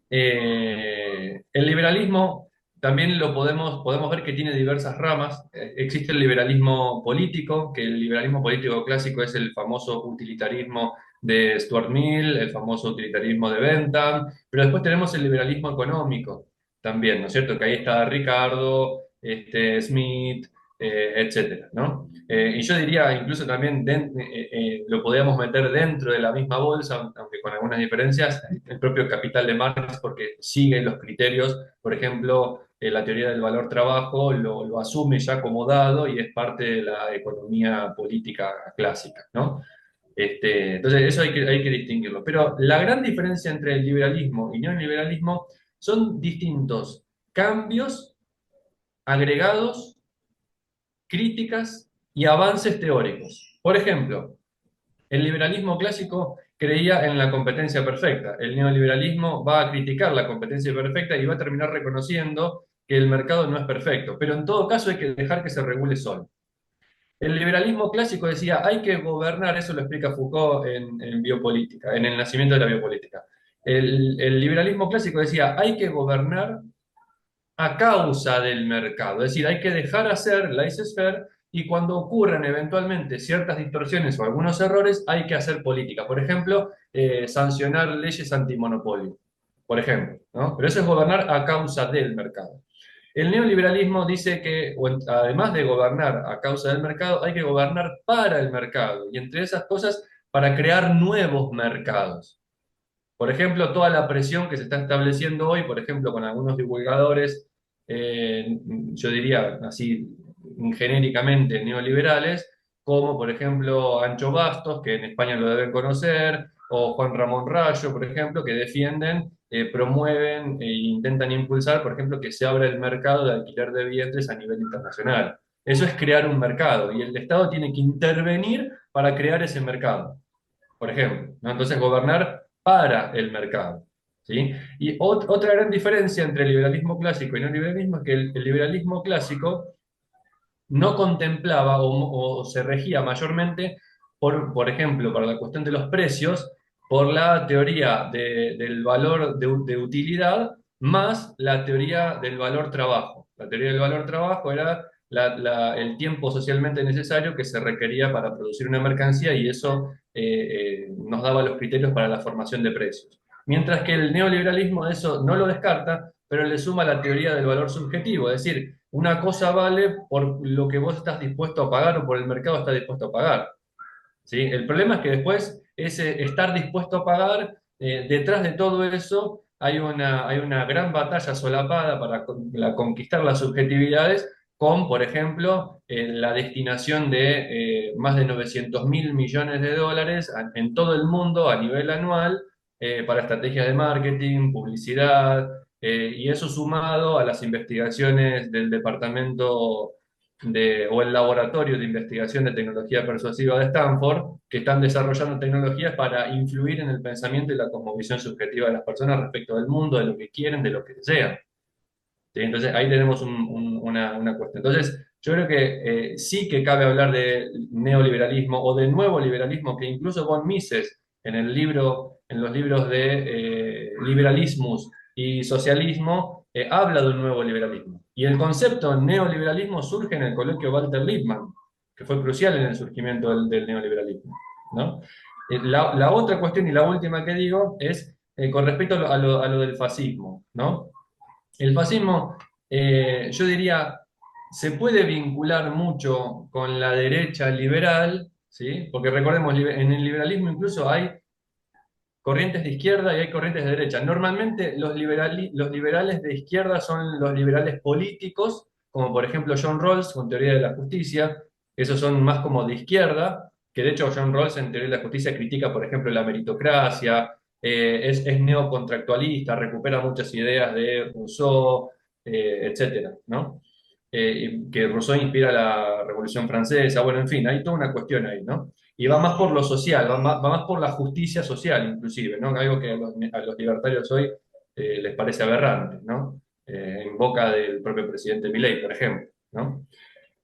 [SPEAKER 2] El liberalismo también podemos ver que tiene diversas ramas. Existe el liberalismo político, que el liberalismo político clásico es el famoso utilitarismo de Stuart Mill, el famoso utilitarismo de Bentham, pero después tenemos el liberalismo económico también, ¿no es cierto? Que ahí está Ricardo, Smith, etcétera, ¿no? Y yo diría, incluso también lo podríamos meter dentro de la misma bolsa, aunque con algunas diferencias, el propio capital de Marx, porque sigue los criterios, por ejemplo, la teoría del valor trabajo lo asume ya como dado y es parte de la economía política clásica, ¿no? Entonces, eso hay que distinguirlo. Pero la gran diferencia entre el liberalismo y neoliberalismo son distintos cambios agregados, críticas y avances teóricos. Por ejemplo, el liberalismo clásico creía en la competencia perfecta. El neoliberalismo va a criticar la competencia perfecta y va a terminar reconociendo que el mercado no es perfecto. Pero en todo caso hay que dejar que se regule solo. El liberalismo clásico decía, hay que gobernar, eso lo explica Foucault en Biopolítica, en el nacimiento de la biopolítica. El liberalismo clásico decía, hay que gobernar a causa del mercado, es decir, hay que dejar hacer laissez-faire y cuando ocurran eventualmente ciertas distorsiones o algunos errores, hay que hacer política. Por ejemplo, sancionar leyes antimonopolio, por ejemplo, ¿no? Pero eso es gobernar a causa del mercado. El neoliberalismo dice que, además de gobernar a causa del mercado, hay que gobernar para el mercado y entre esas cosas, para crear nuevos mercados. Por ejemplo, toda la presión que se está estableciendo hoy, por ejemplo, con algunos divulgadores, yo diría así genéricamente neoliberales, como por ejemplo Ancho Bastos, que en España lo deben conocer, o Juan Ramón Rayo, por ejemplo, que defienden, promueven e intentan impulsar, por ejemplo, que se abra el mercado de alquiler de vientres a nivel internacional. Eso es crear un mercado y el Estado tiene que intervenir para crear ese mercado, por ejemplo, ¿no? Entonces, gobernar para el mercado, ¿sí? Y otra gran diferencia entre el liberalismo clásico y el neoliberalismo es que el liberalismo clásico no contemplaba o se regía mayormente por ejemplo, para la cuestión de los precios, por la teoría del valor de utilidad más la teoría del valor trabajo. La teoría del valor trabajo era el tiempo socialmente necesario que se requería para producir una mercancía y eso nos daba los criterios para la formación de precios. Mientras que el neoliberalismo eso no lo descarta, pero le suma la teoría del valor subjetivo, es decir, una cosa vale por lo que vos estás dispuesto a pagar o por el mercado está dispuesto a pagar. ¿Sí? El problema es que después ese estar dispuesto a pagar, detrás de todo eso hay una gran batalla solapada para conquistar las subjetividades con, por ejemplo, la destinación de más de 900 mil millones de dólares en todo el mundo a nivel anual para estrategias de marketing, publicidad, y eso sumado a las investigaciones del departamento o el laboratorio de investigación de tecnología persuasiva de Stanford, que están desarrollando tecnologías para influir en el pensamiento y la cosmovisión subjetiva de las personas respecto del mundo, de lo que quieren, de lo que desean. ¿Sí? Entonces ahí tenemos una cuestión. Entonces yo creo que sí que cabe hablar de neoliberalismo o de nuevo liberalismo, que incluso von Mises en los libros de Liberalismus y Socialismo, habla de un nuevo liberalismo. Y el concepto neoliberalismo surge en el coloquio Walter Lippmann, que fue crucial en el surgimiento del neoliberalismo, ¿no? La otra cuestión y la última que digo es con respecto a lo del fascismo, ¿no? El fascismo, yo diría, se puede vincular mucho con la derecha liberal, ¿sí? Porque recordemos, en el liberalismo incluso hay corrientes de izquierda y hay corrientes de derecha. Normalmente los liberales de izquierda son los liberales políticos, como por ejemplo John Rawls con teoría de la justicia, esos son más como de izquierda, que de hecho John Rawls en teoría de la justicia critica, por ejemplo, la meritocracia, es neocontractualista, recupera muchas ideas de Rousseau, etcétera, ¿no? Que Rousseau inspira la Revolución Francesa, bueno, en fin, hay toda una cuestión ahí, ¿no? Y va más por lo social, va más por la justicia social, inclusive, ¿no? Algo que a los libertarios hoy les parece aberrante, ¿no? En boca del propio presidente Milei, por ejemplo, ¿no?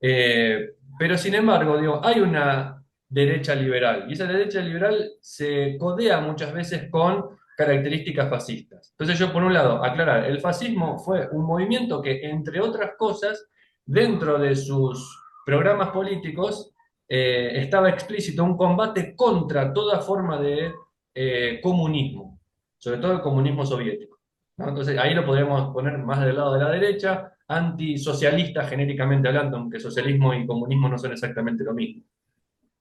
[SPEAKER 2] Pero sin embargo, digo, hay una derecha liberal, y esa derecha liberal se codea muchas veces con características fascistas. Entonces yo, por un lado, aclarar, el fascismo fue un movimiento que, entre otras cosas, dentro de sus programas políticos, estaba explícito un combate contra toda forma de comunismo, sobre todo el comunismo soviético, ¿no? Entonces ahí lo podríamos poner más del lado de la derecha, antisocialista genéricamente hablando, aunque socialismo y comunismo no son exactamente lo mismo,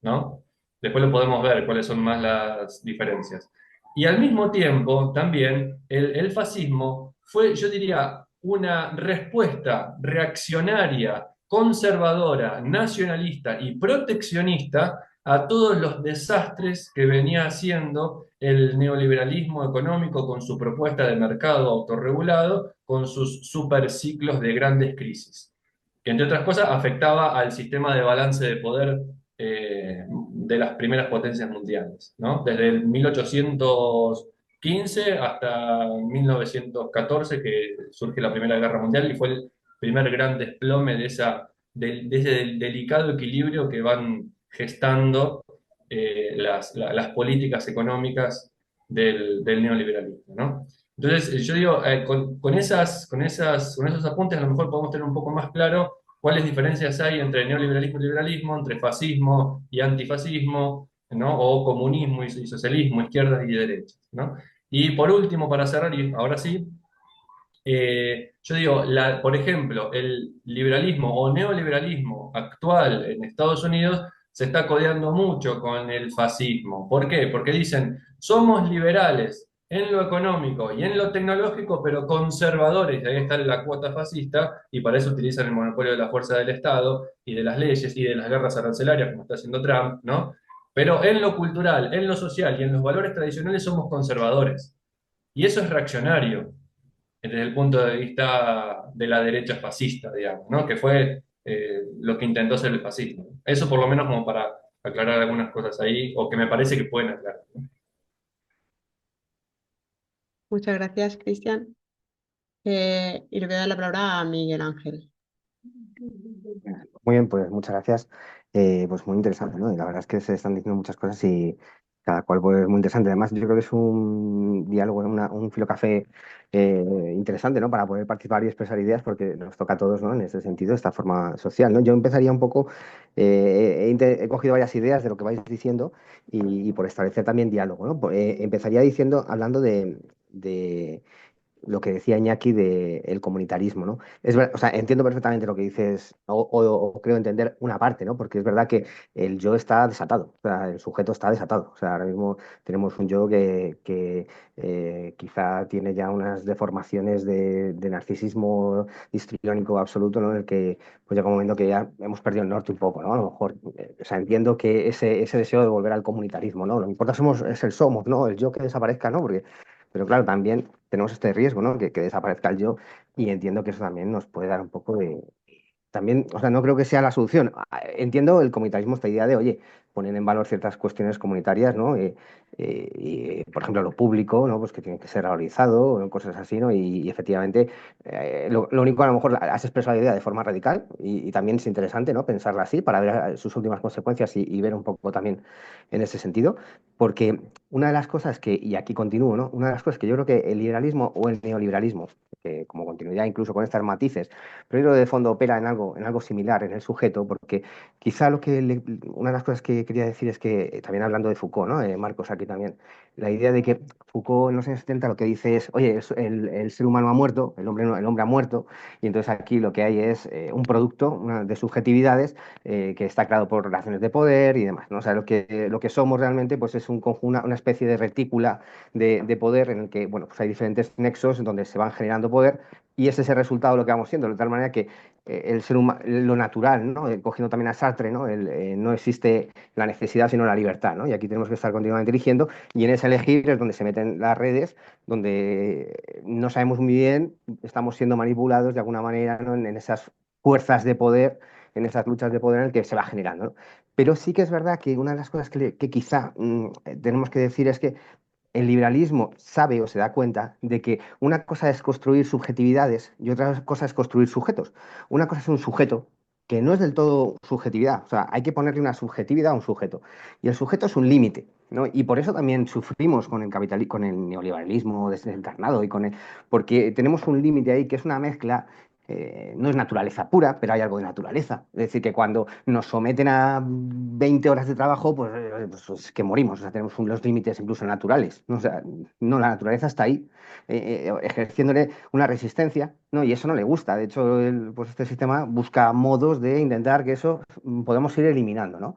[SPEAKER 2] ¿no? Después lo podemos ver cuáles son más las diferencias. Y al mismo tiempo, también, el fascismo fue, yo diría, una respuesta reaccionaria, conservadora, nacionalista y proteccionista a todos los desastres que venía haciendo el neoliberalismo económico con su propuesta de mercado autorregulado, con sus superciclos de grandes crisis, que entre otras cosas afectaba al sistema de balance de poder de las primeras potencias mundiales, ¿no? Desde el 1815 hasta 1914, que surge la Primera Guerra Mundial y fue el primer gran desplome de ese delicado equilibrio que van gestando las políticas económicas del neoliberalismo, ¿no? Entonces, yo digo, con esos apuntes a lo mejor podemos tener un poco más claro cuáles diferencias hay entre neoliberalismo y liberalismo, entre fascismo y antifascismo, ¿no? O comunismo y socialismo, izquierdas y derechas, ¿no? Y por último, para cerrar, y ahora sí, yo digo, por ejemplo, el liberalismo o neoliberalismo actual en Estados Unidos se está codeando mucho con el fascismo. ¿Por qué? Porque dicen, somos liberales en lo económico y en lo tecnológico, pero conservadores, y ahí está la cuota fascista, y para eso utilizan el monopolio de la fuerza del Estado y de las leyes y de las guerras arancelarias, como está haciendo Trump, ¿no? Pero en lo cultural, en lo social y en los valores tradicionales somos conservadores. Y eso es reaccionario desde el punto de vista de la derecha fascista, digamos, ¿no? Que fue lo que intentó hacer el fascismo. Eso por lo menos como para aclarar algunas cosas ahí, o que me parece que pueden aclarar, ¿no?
[SPEAKER 1] Muchas gracias, Cristian. Y le voy a dar la palabra a Miguel Ángel.
[SPEAKER 6] Muy bien, pues muchas gracias. Pues muy interesante, ¿no? Y la verdad es que se están diciendo muchas cosas y cada cual pues muy interesante. Además, yo creo que es un diálogo, un filocafé interesante, ¿no? Para poder participar y expresar ideas porque nos toca a todos, ¿no? En ese sentido, esta forma social, ¿no? Yo empezaría un poco, he cogido varias ideas de lo que vais diciendo y por establecer también diálogo, ¿no? Empezaría diciendo, hablando de lo que decía Iñaki del comunitarismo, ¿no? O sea, entiendo perfectamente lo que dices, o creo entender una parte, ¿no? Porque es verdad que el yo está desatado, o sea, el sujeto está desatado. O sea, ahora mismo tenemos un yo que quizá tiene ya unas deformaciones de narcisismo histriónico absoluto, ¿no? En el que pues llega un momento que ya hemos perdido el norte un poco, ¿no? A lo mejor, o sea, entiendo que ese deseo de volver al comunitarismo, ¿no? Lo que importa es el somos, ¿no? El yo que desaparezca, ¿no? Porque, pero claro, también tenemos este riesgo, ¿no? Que desaparezca el yo y entiendo que eso también nos puede dar un poco de... También, o sea, no creo que sea la solución. Entiendo el comunitarismo, esta idea de, oye, poner en valor ciertas cuestiones comunitarias, ¿no? Por ejemplo, lo público, ¿no? Pues que tiene que ser valorizado, ¿no? Cosas así, ¿no? Y efectivamente, lo único a lo mejor has expresado la idea de forma radical y también es interesante, ¿no? Pensarla así para ver sus últimas consecuencias y ver un poco también en ese sentido, porque una de las cosas que, y aquí continúo, ¿no? Una de las cosas que yo creo que el liberalismo o el neoliberalismo, que como continuidad incluso con estas matices, pero yo creo que de fondo opera en algo similar en el sujeto, porque quizá una de las cosas que quería decir es que, también hablando de Foucault, ¿no? Marcos aquí también, la idea de que Foucault en los años 70 lo que dice es, oye, el ser humano ha muerto, el hombre, el hombre ha muerto, y entonces aquí lo que hay es un producto de subjetividades que está creado por relaciones de poder y demás, ¿no? O sea, lo que somos realmente pues es una especie de retícula de poder en el que, bueno, pues hay diferentes nexos donde se van generando poder y ese es el resultado de lo que vamos siendo, de tal manera que el ser humano, lo natural, ¿no? Cogiendo también a Sartre, ¿no? No existe la necesidad sino la libertad, ¿no? Y aquí tenemos que estar continuamente eligiendo y en ese elegir es donde se meten las redes, donde no sabemos muy bien, estamos siendo manipulados de alguna manera, ¿no? En esas fuerzas de poder, en esas luchas de poder en el que se va generando, ¿no? Pero sí que es verdad que una de las cosas que quizá tenemos que decir es que el liberalismo sabe o se da cuenta de que una cosa es construir subjetividades y otra cosa es construir sujetos. Una cosa es un sujeto que no es del todo subjetividad, o sea, hay que ponerle una subjetividad a un sujeto. Y el sujeto es un límite, ¿no? Y por eso también sufrimos con con el neoliberalismo desencarnado porque tenemos un límite ahí que es una mezcla no es naturaleza pura, pero hay algo de naturaleza. Es decir, que cuando nos someten a 20 horas de trabajo, pues es que morimos, o sea, tenemos los límites incluso naturales, ¿no? O sea, no, la naturaleza está ahí, ejerciéndole una resistencia, ¿no? Y eso no le gusta. De hecho, pues este sistema busca modos de intentar que eso podemos ir eliminando, ¿no?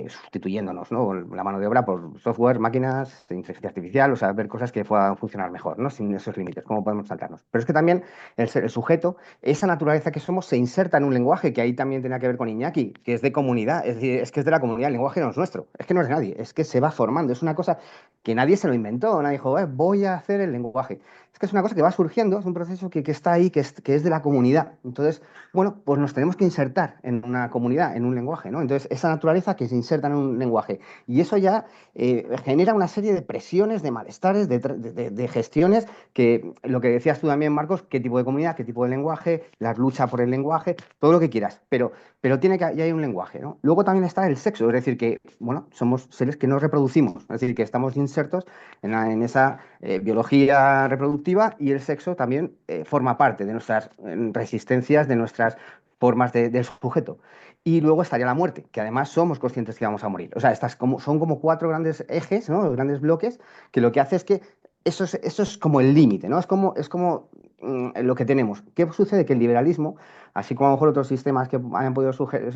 [SPEAKER 6] Sustituyéndonos, ¿no? La mano de obra por software, máquinas, inteligencia artificial, o sea, ver cosas que puedan funcionar mejor, ¿no? Sin esos límites, cómo podemos saltarnos. Pero es que también el sujeto, esa naturaleza que somos, se inserta en un lenguaje que ahí también tenía que ver con Iñaki, que es de comunidad, es decir, es que es de la comunidad, el lenguaje no es nuestro, es que no es de nadie, es que se va formando, es una cosa que nadie se lo inventó, nadie dijo, voy a hacer el lenguaje. Es que es una cosa que va surgiendo, es un proceso que está ahí, que es de la comunidad. Entonces, bueno, pues nos tenemos que insertar en una comunidad, en un lenguaje, ¿no? Entonces, esa naturaleza que se inserta en un lenguaje. Y eso ya genera una serie de presiones, de malestares, de gestiones, que lo que decías tú también, Marcos, qué tipo de comunidad, qué tipo de lenguaje, la lucha por el lenguaje, todo lo que quieras. Pero tiene que ya hay un lenguaje, ¿no? Luego también está el sexo, es decir, que, bueno, somos seres que nos reproducimos, es decir, que estamos insertos en esa biología reproductiva y el sexo también forma parte de nuestras resistencias, de nuestras formas del sujeto. Y luego estaría la muerte, que además somos conscientes que vamos a morir. O sea, son como cuatro grandes ejes, ¿no? Grandes bloques, que lo que hace es que eso es como el límite, ¿no? Es como lo que tenemos. ¿Qué sucede? Que el liberalismo, así como a lo mejor otros sistemas que hayan podido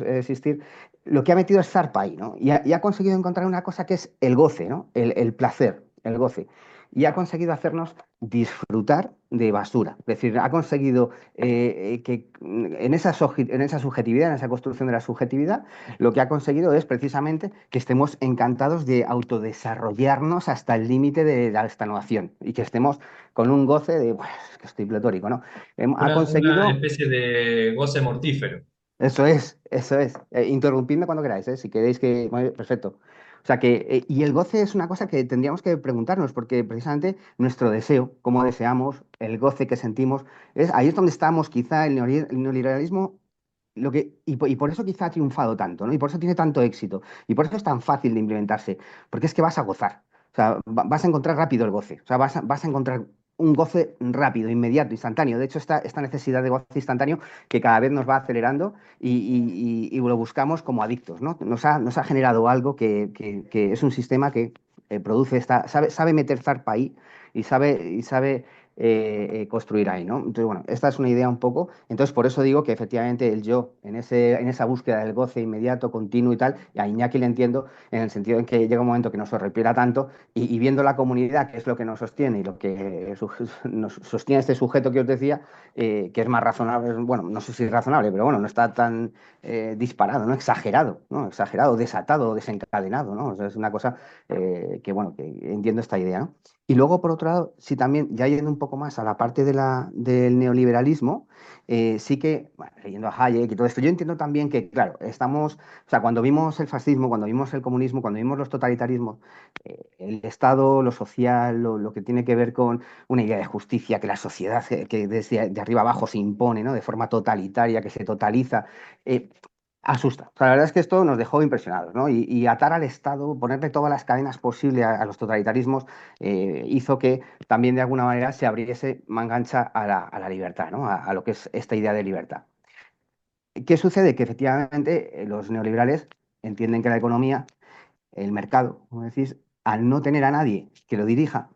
[SPEAKER 6] existir, lo que ha metido es zarpa ahí, ¿no? Y ha conseguido encontrar una cosa que es el goce, ¿no? El placer, el goce. Y ha conseguido hacernos disfrutar de basura. Es decir, ha conseguido que en esa subjetividad, en esa construcción de la subjetividad, lo que ha conseguido es precisamente que estemos encantados de autodesarrollarnos hasta el límite de la extenuación y que estemos con un goce de, "Buah, es que estoy pletórico, ¿no? Ha
[SPEAKER 2] Una
[SPEAKER 6] conseguido,
[SPEAKER 2] especie de goce mortífero.
[SPEAKER 6] eso es, eso es. Interrumpidme cuando queráis, si queréis que, bueno, perfecto. O sea que, y el goce es una cosa que tendríamos que preguntarnos, porque precisamente nuestro deseo, cómo deseamos, el goce que sentimos, ahí es donde estamos, quizá el neoliberalismo y por eso quizá ha triunfado tanto, ¿no? Y por eso tiene tanto éxito. Y por eso es tan fácil de implementarse. Porque es que vas a gozar. O sea, vas a encontrar rápido el goce. O sea, vas a encontrar un goce rápido, inmediato, instantáneo. De hecho, esta necesidad de goce instantáneo que cada vez nos va acelerando y lo buscamos como adictos, ¿no? Nos ha generado algo que es un sistema que produce sabe meter zarpa ahí y sabe construir ahí, ¿no? Entonces, bueno, esta es una idea un poco. Entonces, por eso digo que efectivamente el yo, en esa búsqueda del goce inmediato, continuo y tal, y a Iñaki le entiendo en el sentido en que llega un momento que nos sorrepiera tanto y viendo la comunidad, que es lo que nos sostiene y lo que nos sostiene este sujeto que os decía, que es más razonable, bueno, no sé si es razonable, pero bueno, no está tan disparado, ¿no? Exagerado, ¿no? Exagerado, desatado, desencadenado, ¿no? O sea, es una cosa que, bueno, que entiendo esta idea, ¿no? Y luego, por otro lado, sí también, ya yendo un poco más a la parte del neoliberalismo, sí que, bueno, leyendo a Hayek y todo esto, yo entiendo también que, claro, o sea, cuando vimos el fascismo, cuando vimos el comunismo, cuando vimos los totalitarismos, el Estado, lo social, lo que tiene que ver con una idea de justicia, que la sociedad, que desde de arriba abajo se impone, ¿no? De forma totalitaria, que se totaliza, eh, asusta. O sea, la verdad es que esto nos dejó impresionados, ¿no? Y atar al Estado, ponerle todas las cadenas posibles a los totalitarismos, hizo que también de alguna manera se abriese mangancha a la libertad, ¿no? A lo que es esta idea de libertad. ¿Qué sucede? Que efectivamente los neoliberales entienden que la economía, el mercado, como decís, al no tener a nadie que lo dirija,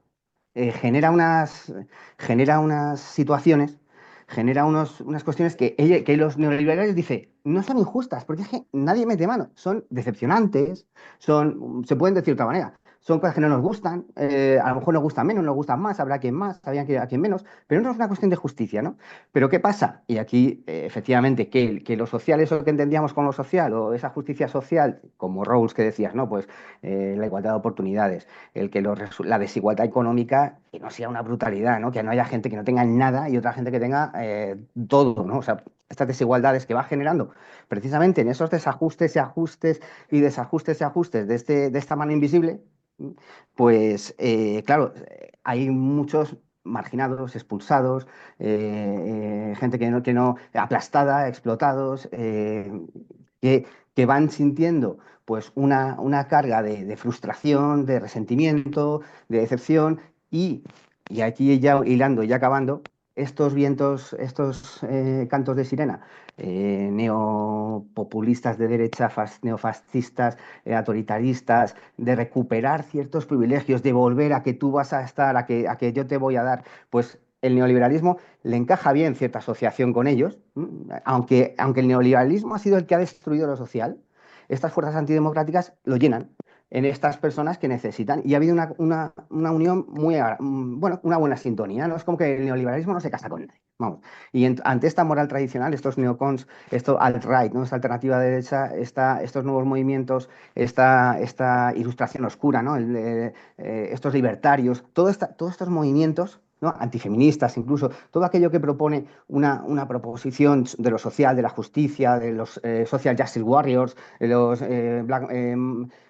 [SPEAKER 6] eh, genera unas, genera unas situaciones, genera unas cuestiones que los neoliberales dicen no son injustas, porque es que nadie mete mano, son decepcionantes, se pueden decir de otra manera. Son cosas que no nos gustan, a lo mejor nos gustan menos, nos gustan más, habría a quien menos, pero no es una cuestión de justicia, ¿no? Pero ¿qué pasa? Y aquí, efectivamente, que lo social, eso que entendíamos con lo social, o esa justicia social, como Rawls que decías, ¿no? Pues la igualdad de oportunidades, la desigualdad económica, que no sea una brutalidad, ¿no? Que no haya gente que no tenga nada y otra gente que tenga todo, ¿no? O sea, estas desigualdades que va generando precisamente en esos desajustes y ajustes y desajustes y ajustes de esta mano invisible, pues claro, hay muchos marginados, expulsados, gente que no, aplastada, explotados, que van sintiendo pues una carga de frustración, de resentimiento, de decepción y aquí ya hilando y acabando, estos vientos, estos cantos de sirena, neopopulistas de derecha, neofascistas, autoritaristas, de recuperar ciertos privilegios, de volver a que tú vas a estar, a que yo te voy a dar, pues el neoliberalismo le encaja bien cierta asociación con ellos, aunque el neoliberalismo ha sido el que ha destruido lo social, estas fuerzas antidemocráticas lo llenan en estas personas que necesitan. Y ha habido una unión bueno, una buena sintonía, ¿no? Es como que el neoliberalismo no se casa con nadie. Vamos. Y ante esta moral tradicional, estos neocons, esto alt-right, ¿no? Esta alternativa de derecha, estos nuevos movimientos, esta ilustración oscura, ¿no? Estos libertarios, todos estos movimientos, ¿no? Antifeministas, incluso, todo aquello que propone una proposición de lo social, de la justicia, de los social justice warriors, de los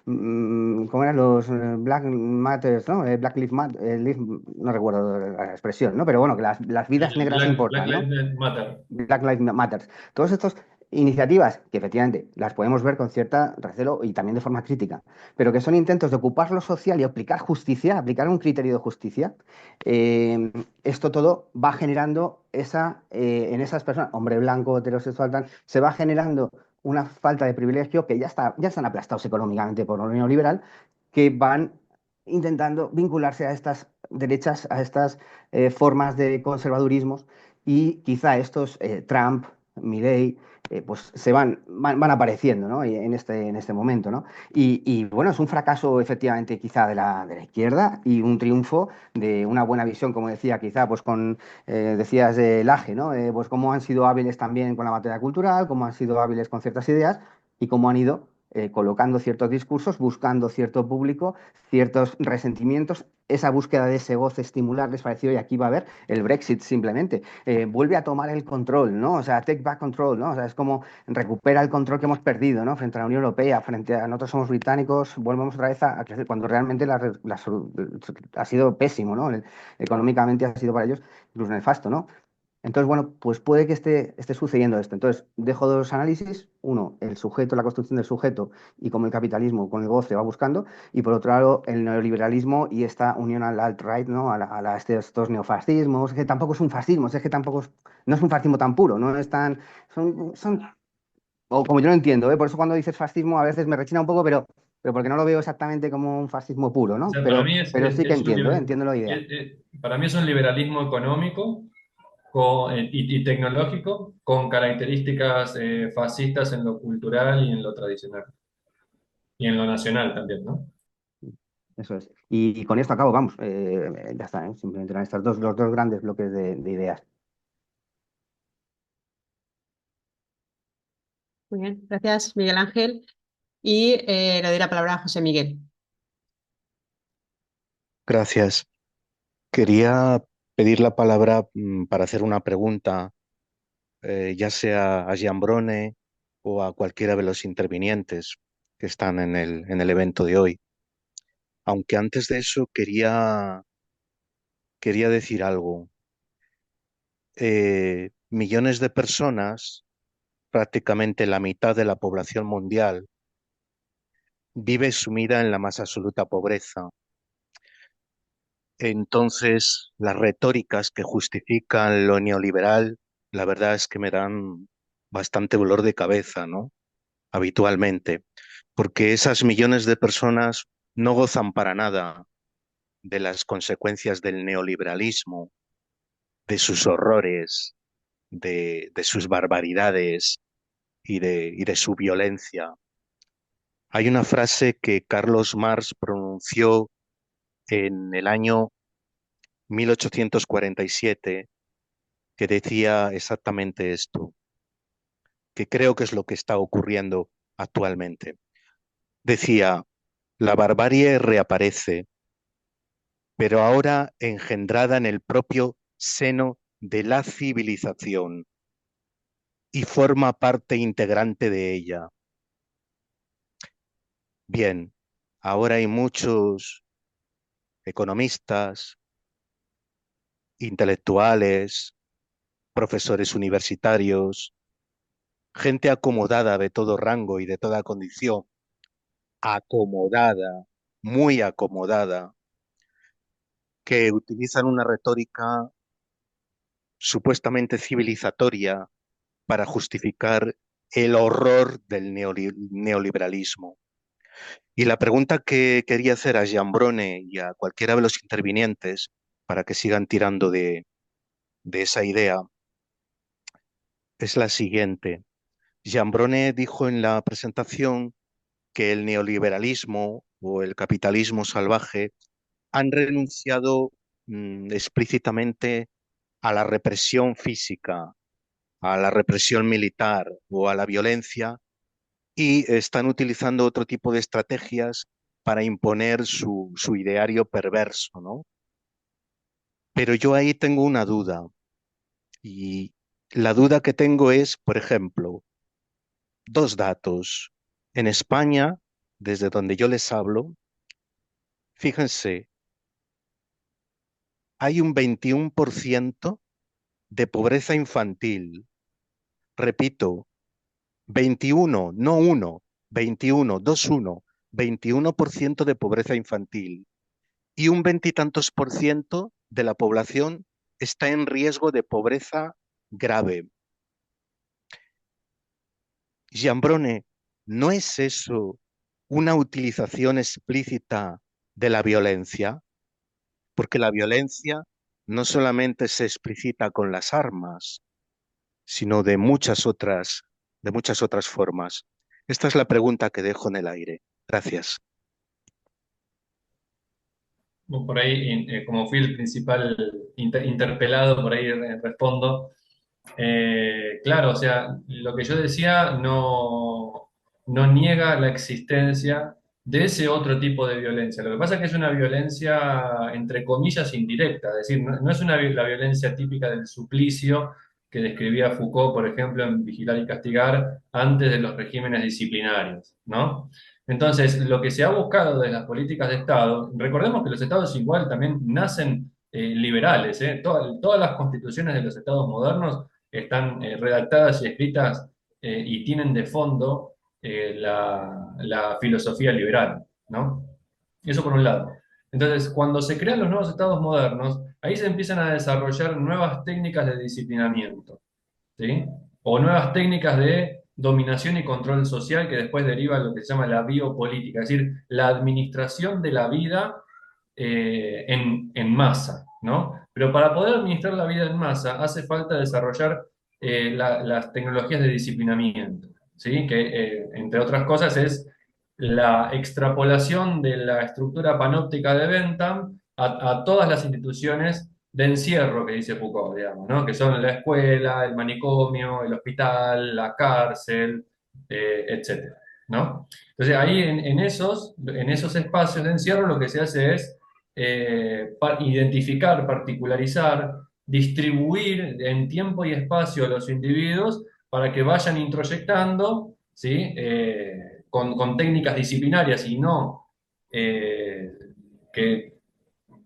[SPEAKER 6] ¿cómo eran los Black Matters, ¿no? Black Lives Matter, no recuerdo la expresión, ¿no? Pero bueno, que las vidas negras
[SPEAKER 2] Black
[SPEAKER 6] importan, ¿no?
[SPEAKER 2] Lives Matter.
[SPEAKER 6] Black Lives Matter. Todas estas iniciativas, que efectivamente las podemos ver con cierta recelo y también de forma crítica, pero que son intentos de ocupar lo social y aplicar justicia, aplicar un criterio de justicia, esto todo va generando en esas personas, hombre blanco, heterosexual, tal, se va generando una falta de privilegio que ya están aplastados económicamente por lo neoliberal, que van intentando vincularse a estas derechas, a estas formas de conservadurismos y quizá estos Trump, Milley, pues van apareciendo, ¿no? En este momento, ¿no? Bueno, es un fracaso efectivamente quizá de la izquierda y un triunfo de una buena visión, como decía, quizá pues decías de Laje, ¿no? Pues cómo han sido hábiles también con la materia cultural, cómo han sido hábiles con ciertas ideas y cómo han ido colocando ciertos discursos, buscando cierto público, ciertos resentimientos, esa búsqueda de ese goce estimular les pareció y aquí va a haber el Brexit simplemente. Vuelve a tomar el control, ¿no? O sea, take back control, ¿no? O sea, es como recupera el control que hemos perdido, ¿no? Frente a la Unión Europea, frente a nosotros somos británicos, volvemos otra vez a crecer, cuando realmente ha sido pésimo, ¿no? Económicamente ha sido para ellos incluso nefasto, ¿no? Entonces, bueno, pues puede que esté sucediendo esto. Entonces, dejo dos análisis. Uno, el sujeto, la construcción del sujeto y cómo el capitalismo con el goce va buscando. Y por otro lado, el neoliberalismo y esta unión al alt-right, ¿no? Estos neofascismos, que tampoco es un fascismo, es que tampoco no es un fascismo tan puro, no es tan... Son o como yo lo entiendo, ¿eh? Por eso cuando dices fascismo a veces me rechina un poco, pero porque no lo veo exactamente como un fascismo puro,
[SPEAKER 2] O
[SPEAKER 6] ¿no?
[SPEAKER 2] sea, para mí
[SPEAKER 6] Pero sí que
[SPEAKER 2] es un
[SPEAKER 6] entiendo, ¿eh? Entiendo la idea.
[SPEAKER 2] para mí es un liberalismo económico y tecnológico con características fascistas en lo cultural y en lo tradicional. Y en lo nacional también, ¿no?
[SPEAKER 6] Eso es. Y con esto acabo, vamos, ya está, ¿eh? Simplemente eran los dos grandes bloques de ideas.
[SPEAKER 1] Muy bien, gracias, Miguel Ángel. Y le doy la palabra a José Miguel.
[SPEAKER 7] Gracias. Quería pedir la palabra para hacer una pregunta, ya sea a Giambrone o a cualquiera de los intervinientes que están en en el evento de hoy. Aunque antes de eso quería decir algo. Millones de personas, prácticamente la mitad de la población mundial, vive sumida en la más absoluta pobreza. Entonces, las retóricas que justifican lo neoliberal, la verdad es que me dan bastante dolor de cabeza, ¿no? Habitualmente, porque esas millones de personas no gozan para nada de las consecuencias del neoliberalismo, de sus horrores, de sus barbaridades y de su violencia. Hay una frase que Carlos Marx pronunció en el año 1847 que decía exactamente esto, que creo que es lo que está ocurriendo actualmente. Decía, la barbarie reaparece, pero ahora engendrada en el propio seno de la civilización y forma parte integrante de ella. Bien, ahora hay muchos economistas, intelectuales, profesores universitarios, gente acomodada de todo rango y de toda condición, acomodada, muy acomodada, que utilizan una retórica supuestamente civilizatoria para justificar el horror del neoliberalismo. Y la pregunta que quería hacer a Giambrone y a cualquiera de los intervinientes, para que sigan tirando de esa idea, es la siguiente. Giambrone dijo en la presentación que el neoliberalismo o el capitalismo salvaje han renunciado explícitamente a la represión física, a la represión militar o a la violencia y están utilizando otro tipo de estrategias para imponer su ideario perverso, ¿no? Pero yo ahí tengo una duda y la duda que tengo es, por ejemplo, dos datos. En España, desde donde yo les hablo, fíjense, hay un 21% de pobreza infantil. Repito, 21, no 1, 21, 21, 21% de pobreza infantil. Y un veintitantos por ciento de la población está en riesgo de pobreza grave. Giambrone, ¿no es eso una utilización explícita de la violencia? Porque la violencia no solamente se explicita con las armas, sino de muchas otras formas. Esta es la pregunta que dejo en el aire. Gracias.
[SPEAKER 2] Por ahí, como fui el principal interpelado, por ahí respondo. Claro, o sea, lo que yo decía no niega la existencia de ese otro tipo de violencia. Lo que pasa es que es una violencia, entre comillas, indirecta, es decir, no es la violencia típica del suplicio que describía Foucault, por ejemplo, en Vigilar y Castigar, antes de los regímenes disciplinarios, ¿no? Entonces, lo que se ha buscado de las políticas de Estado, recordemos que los estados igual también nacen liberales, ¿eh? Todas las constituciones de los estados modernos están redactadas y escritas y tienen de fondo la filosofía liberal, ¿no? Eso por un lado. Entonces, cuando se crean los nuevos estados modernos, ahí se empiezan a desarrollar nuevas técnicas de disciplinamiento, ¿sí? O nuevas técnicas de dominación y control social que después deriva en lo que se llama la biopolítica, es decir, la administración de la vida en masa, ¿no? Pero para poder administrar la vida en masa hace falta desarrollar las tecnologías de disciplinamiento, ¿sí? Que entre otras cosas es la extrapolación de la estructura panóptica de Bentham a todas las instituciones de encierro que dice Foucault, digamos, ¿no? Que son la escuela, el manicomio, el hospital, la cárcel, etcétera, ¿no? Entonces ahí en esos espacios de encierro lo que se hace es identificar, particularizar, distribuir en tiempo y espacio a los individuos para que vayan introyectando, ¿sí? Con técnicas disciplinarias y no que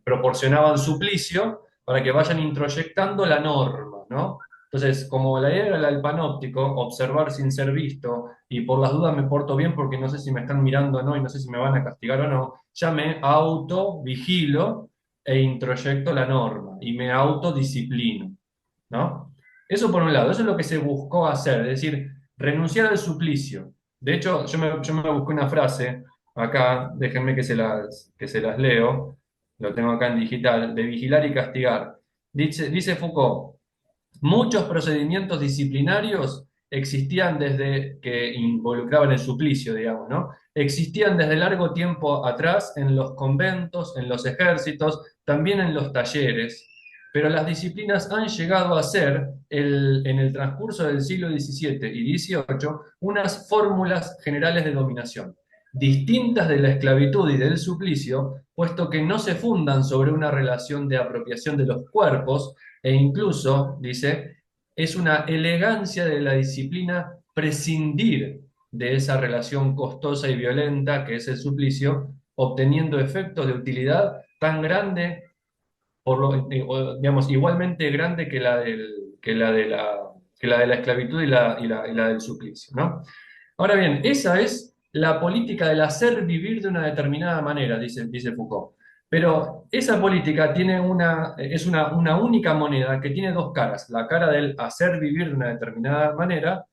[SPEAKER 2] proporcionaban suplicio, para que vayan introyectando la norma, ¿no? Entonces, como la idea era el panóptico, observar sin ser visto, y por las dudas me porto bien porque no sé si me están mirando o no, y no sé si me van a castigar o no, ya me auto-vigilo e introyecto la norma, y me autodisciplino, ¿no? Eso por un lado, eso es lo que se buscó hacer, es decir, renunciar al suplicio. De hecho, yo me busqué una frase acá, déjenme que se las leo, lo tengo acá en digital, de vigilar y castigar. Dice Foucault, muchos procedimientos disciplinarios existían desde que involucraban el suplicio, digamos, ¿no? Existían desde largo tiempo atrás en los conventos, en los ejércitos, también en los talleres, pero las disciplinas han llegado a ser, en el transcurso del siglo XVII y XVIII, unas fórmulas generales de dominación, distintas de la esclavitud y del suplicio, puesto que no se fundan sobre una relación de apropiación de los cuerpos, e incluso, dice, es una elegancia de la disciplina prescindir de esa relación costosa y violenta que es el suplicio, obteniendo efectos de utilidad tan grande, digamos, igualmente grande que que la de la esclavitud y la del suplicio, ¿no? Ahora bien, esa es la política del hacer vivir de una determinada manera, dice Foucault. Pero esa política es una única moneda que tiene dos caras, la cara del hacer vivir de una determinada manera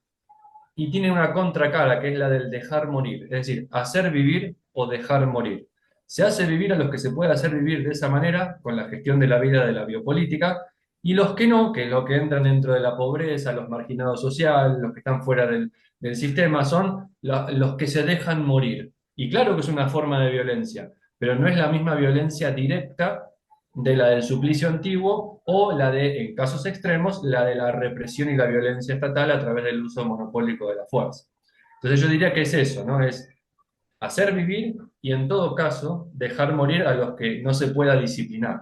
[SPEAKER 2] y tiene una contracara, que es la del dejar morir, es decir, hacer vivir o dejar morir. Se hace vivir a los que se puede hacer vivir de esa manera, con la gestión de la vida de la biopolítica, y los que no, que lo que entran dentro de la pobreza, los marginados sociales, los que están fuera del sistema, son los que se dejan morir. Y claro que es una forma de violencia, pero no es la misma violencia directa de la del suplicio antiguo o la de, en casos extremos, la de la represión y la violencia estatal a través del uso monopólico de la fuerza. Entonces yo diría que es eso, ¿no? Es hacer vivir y en todo caso dejar morir a los que no se pueda disciplinar.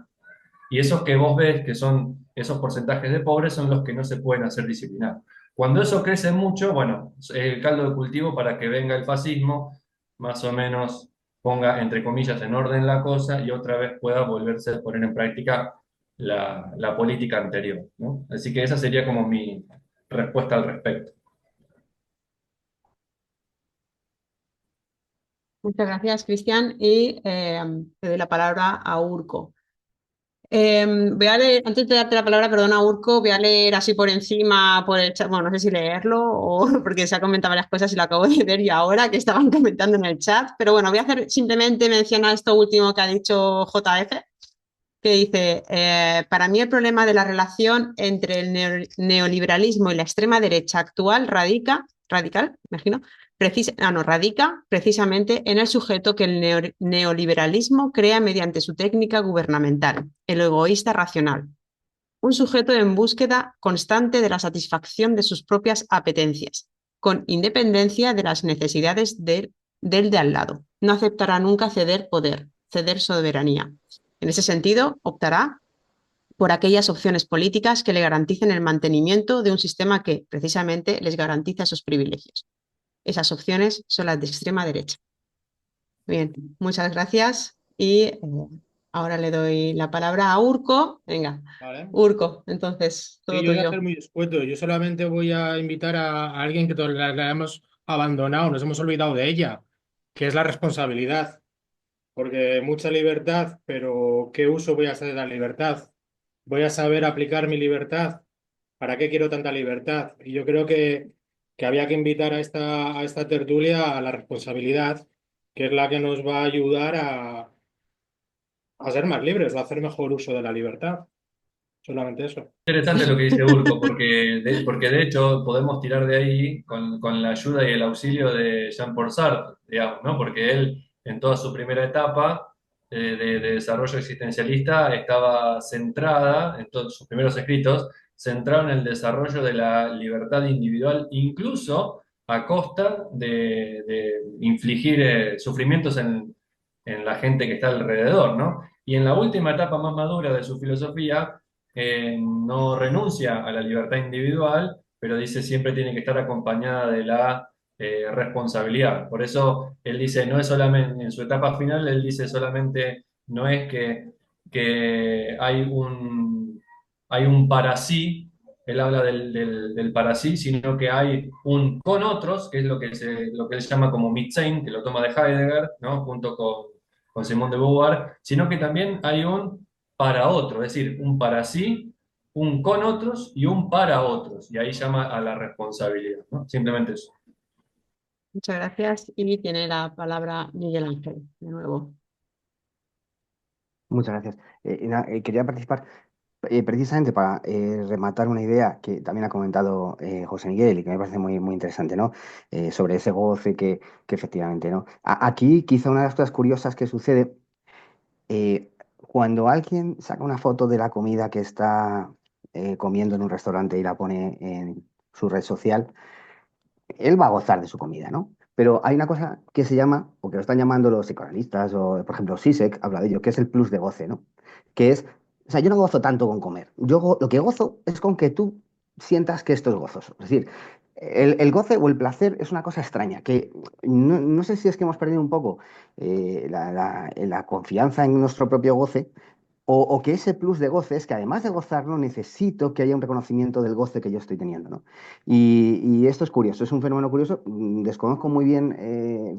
[SPEAKER 2] Y esos que vos ves que son esos porcentajes de pobres son los que no se pueden hacer disciplinar. Cuando eso crece mucho, bueno, es el caldo de cultivo para que venga el fascismo, más o menos ponga, entre comillas, en orden la cosa y otra vez pueda volverse a poner en práctica la política anterior, ¿no? Así que esa sería como mi respuesta al respecto.
[SPEAKER 1] Muchas gracias, Cristian. Y te doy la palabra a Urco. Voy a leer, antes de darte la palabra, perdona, Urco, voy a leer así por encima, por el chat. Bueno, no sé si leerlo o porque se ha comentado varias cosas y lo acabo de ver y ahora que estaban comentando en el chat. Pero bueno, voy a hacer simplemente mencionar esto último que ha dicho JF, que dice, para mí el problema de la relación entre el neoliberalismo y la extrema derecha actual radical, imagino, radica precisamente en el sujeto que el neoliberalismo crea mediante su técnica gubernamental, el egoísta racional. Un sujeto en búsqueda constante de la satisfacción de sus propias apetencias, con independencia de las necesidades del de al lado. No aceptará nunca ceder poder, ceder soberanía. En ese sentido, optará por aquellas opciones políticas que le garanticen el mantenimiento de un sistema que, precisamente, les garantiza esos privilegios. Esas opciones son las de extrema derecha. Bien, muchas gracias y ahora le doy la palabra a Urco. Venga,
[SPEAKER 8] Vale.
[SPEAKER 1] Urco, entonces,
[SPEAKER 8] Sí,
[SPEAKER 1] todo
[SPEAKER 8] yo voy a
[SPEAKER 1] tuyo.
[SPEAKER 8] ser muy escueto. Yo solamente voy a invitar a alguien que todos la hemos abandonado, nos hemos olvidado de ella, que es la responsabilidad. Porque mucha libertad, pero ¿qué uso voy a hacer de la libertad? ¿Voy a saber aplicar mi libertad? ¿Para qué quiero tanta libertad? Y yo creo que había que invitar a esta tertulia a la responsabilidad, que es la que nos va a ayudar a ser más libres o a hacer mejor uso de la libertad. Solamente eso.
[SPEAKER 2] Interesante lo que dice Urco, porque de hecho podemos tirar de ahí con la ayuda y el auxilio de Jean-Paul Sartre, digamos, ¿no? Porque él, en toda su primera etapa de desarrollo existencialista, estaba centrada, en todos sus primeros escritos, centrado en el desarrollo de la libertad individual, incluso a costa de infligir sufrimientos en la gente que está alrededor, ¿no? Y en la última etapa más madura de su filosofía, no renuncia a la libertad individual, pero dice siempre tiene que estar acompañada de la responsabilidad. Por eso él dice, no es solamente, en su etapa final, él dice solamente, no es que hay un para sí, él habla del para sí, sino que hay un con otros, que es lo que él llama como Mitsein, que lo toma de Heidegger, ¿no? Junto con Simone de Beauvoir, sino que también hay un para otro, es decir, un para sí, un con otros y un para otros. Y ahí llama a la responsabilidad, ¿no? Simplemente eso.
[SPEAKER 1] Muchas gracias y tiene la palabra Miguel Ángel, de nuevo.
[SPEAKER 6] Muchas gracias. Quería participar precisamente para rematar una idea que también ha comentado José Miguel y que me parece muy, muy interesante, ¿no? Sobre ese goce que efectivamente, ¿no? Aquí quizá una de las cosas curiosas que sucede cuando alguien saca una foto de la comida que está comiendo en un restaurante y la pone en su red social, él va a gozar de su comida, ¿no? Pero hay una cosa que se llama, o que lo están llamando los psicoanalistas, o por ejemplo Sisek habla de ello, que es el plus de goce, ¿no? Que es, o sea, yo no gozo tanto con comer, lo que gozo es con que tú sientas que esto es gozoso. Es decir, el goce o el placer es una cosa extraña, que no sé si es que hemos perdido un poco la confianza en nuestro propio goce, O que ese plus de goce es que además de gozarlo, necesito que haya un reconocimiento del goce que yo estoy teniendo, ¿no? Y esto es curioso, es un fenómeno curioso. Desconozco muy bien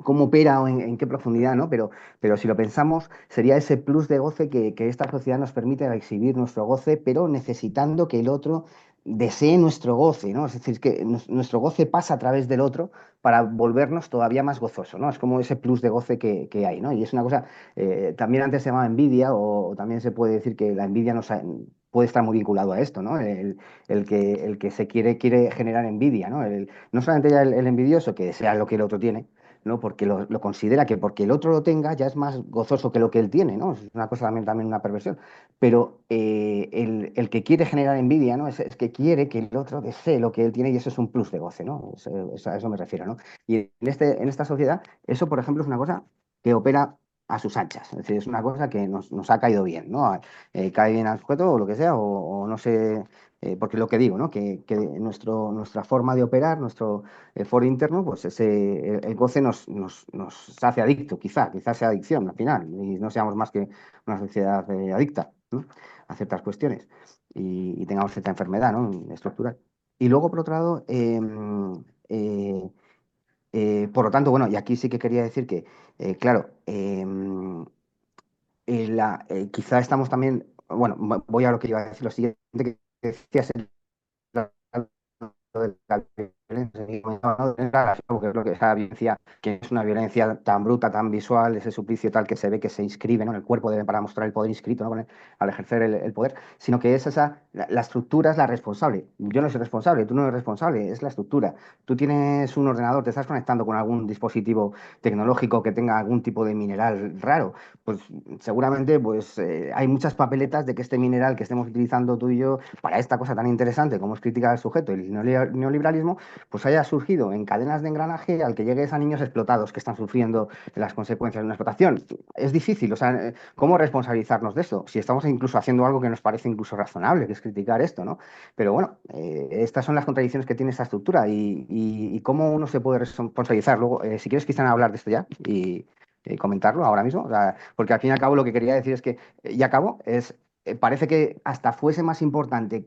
[SPEAKER 6] cómo opera o en qué profundidad, ¿no? Pero si lo pensamos, sería ese plus de goce que esta sociedad nos permite exhibir nuestro goce, pero necesitando que el otro desee nuestro goce, ¿no? Es decir, que nuestro goce pasa a través del otro para volvernos todavía más gozoso, ¿no? Es como ese plus de goce que hay, ¿no? Y es una cosa también antes se llamaba envidia, o también se puede decir que la envidia puede estar muy vinculado a esto, ¿no? El que se quiere generar envidia, ¿no? No solamente ya el envidioso que desea lo que el otro tiene, ¿no? Porque lo considera que porque el otro lo tenga ya es más gozoso que lo que él tiene, ¿no? Es una cosa también una perversión. Pero el que quiere generar envidia, ¿no? Es que quiere que el otro desee lo que él tiene y eso es un plus de goce, ¿no? A eso me refiero, ¿no? Y en esta sociedad, eso, por ejemplo, es una cosa que opera a sus anchas. Es decir, es una cosa que nos ha caído bien, ¿no? Cae bien al sujeto o lo que sea, o no sé, porque lo que digo, ¿no? Que nuestra forma de operar, nuestro foro interno, pues el goce nos hace adicto, quizás sea adicción al final, y no seamos más que una sociedad adicta, ¿no? A ciertas cuestiones y tengamos cierta enfermedad, ¿no? Estructural. Y luego, por otro lado, eh, por lo tanto, bueno, y aquí sí que quería decir que, claro, quizá estamos también, bueno, voy a lo que iba a decir, lo siguiente que decías, lo de la violencia, ¿no? Porque es lo que esa violencia, que es una violencia tan bruta, tan visual, ese suplicio tal que se ve que se inscribe, ¿no? En el cuerpo para mostrar el poder inscrito, ¿no? Al ejercer el poder, sino que es la estructura es la responsable. Yo no soy responsable, tú no eres responsable, es la estructura. Tú tienes un ordenador, te estás conectando con algún dispositivo tecnológico que tenga algún tipo de mineral raro, pues seguramente pues, hay muchas papeletas de que este mineral que estemos utilizando tú y yo para esta cosa tan interesante como es crítica del sujeto, el neoliberalismo, pues haya surgido en cadenas de engranaje al que llegues a niños explotados que están sufriendo las consecuencias de una explotación. Es difícil, o sea, ¿cómo responsabilizarnos de esto? Si estamos incluso haciendo algo que nos parece incluso razonable, que es criticar esto, ¿no? Pero bueno, estas son las contradicciones que tiene esta estructura y cómo uno se puede responsabilizar. Luego, si quieres, quizá hablar de esto ya y comentarlo ahora mismo, o sea, porque al fin y al cabo lo que quería decir es que, y acabo, parece que hasta fuese más importante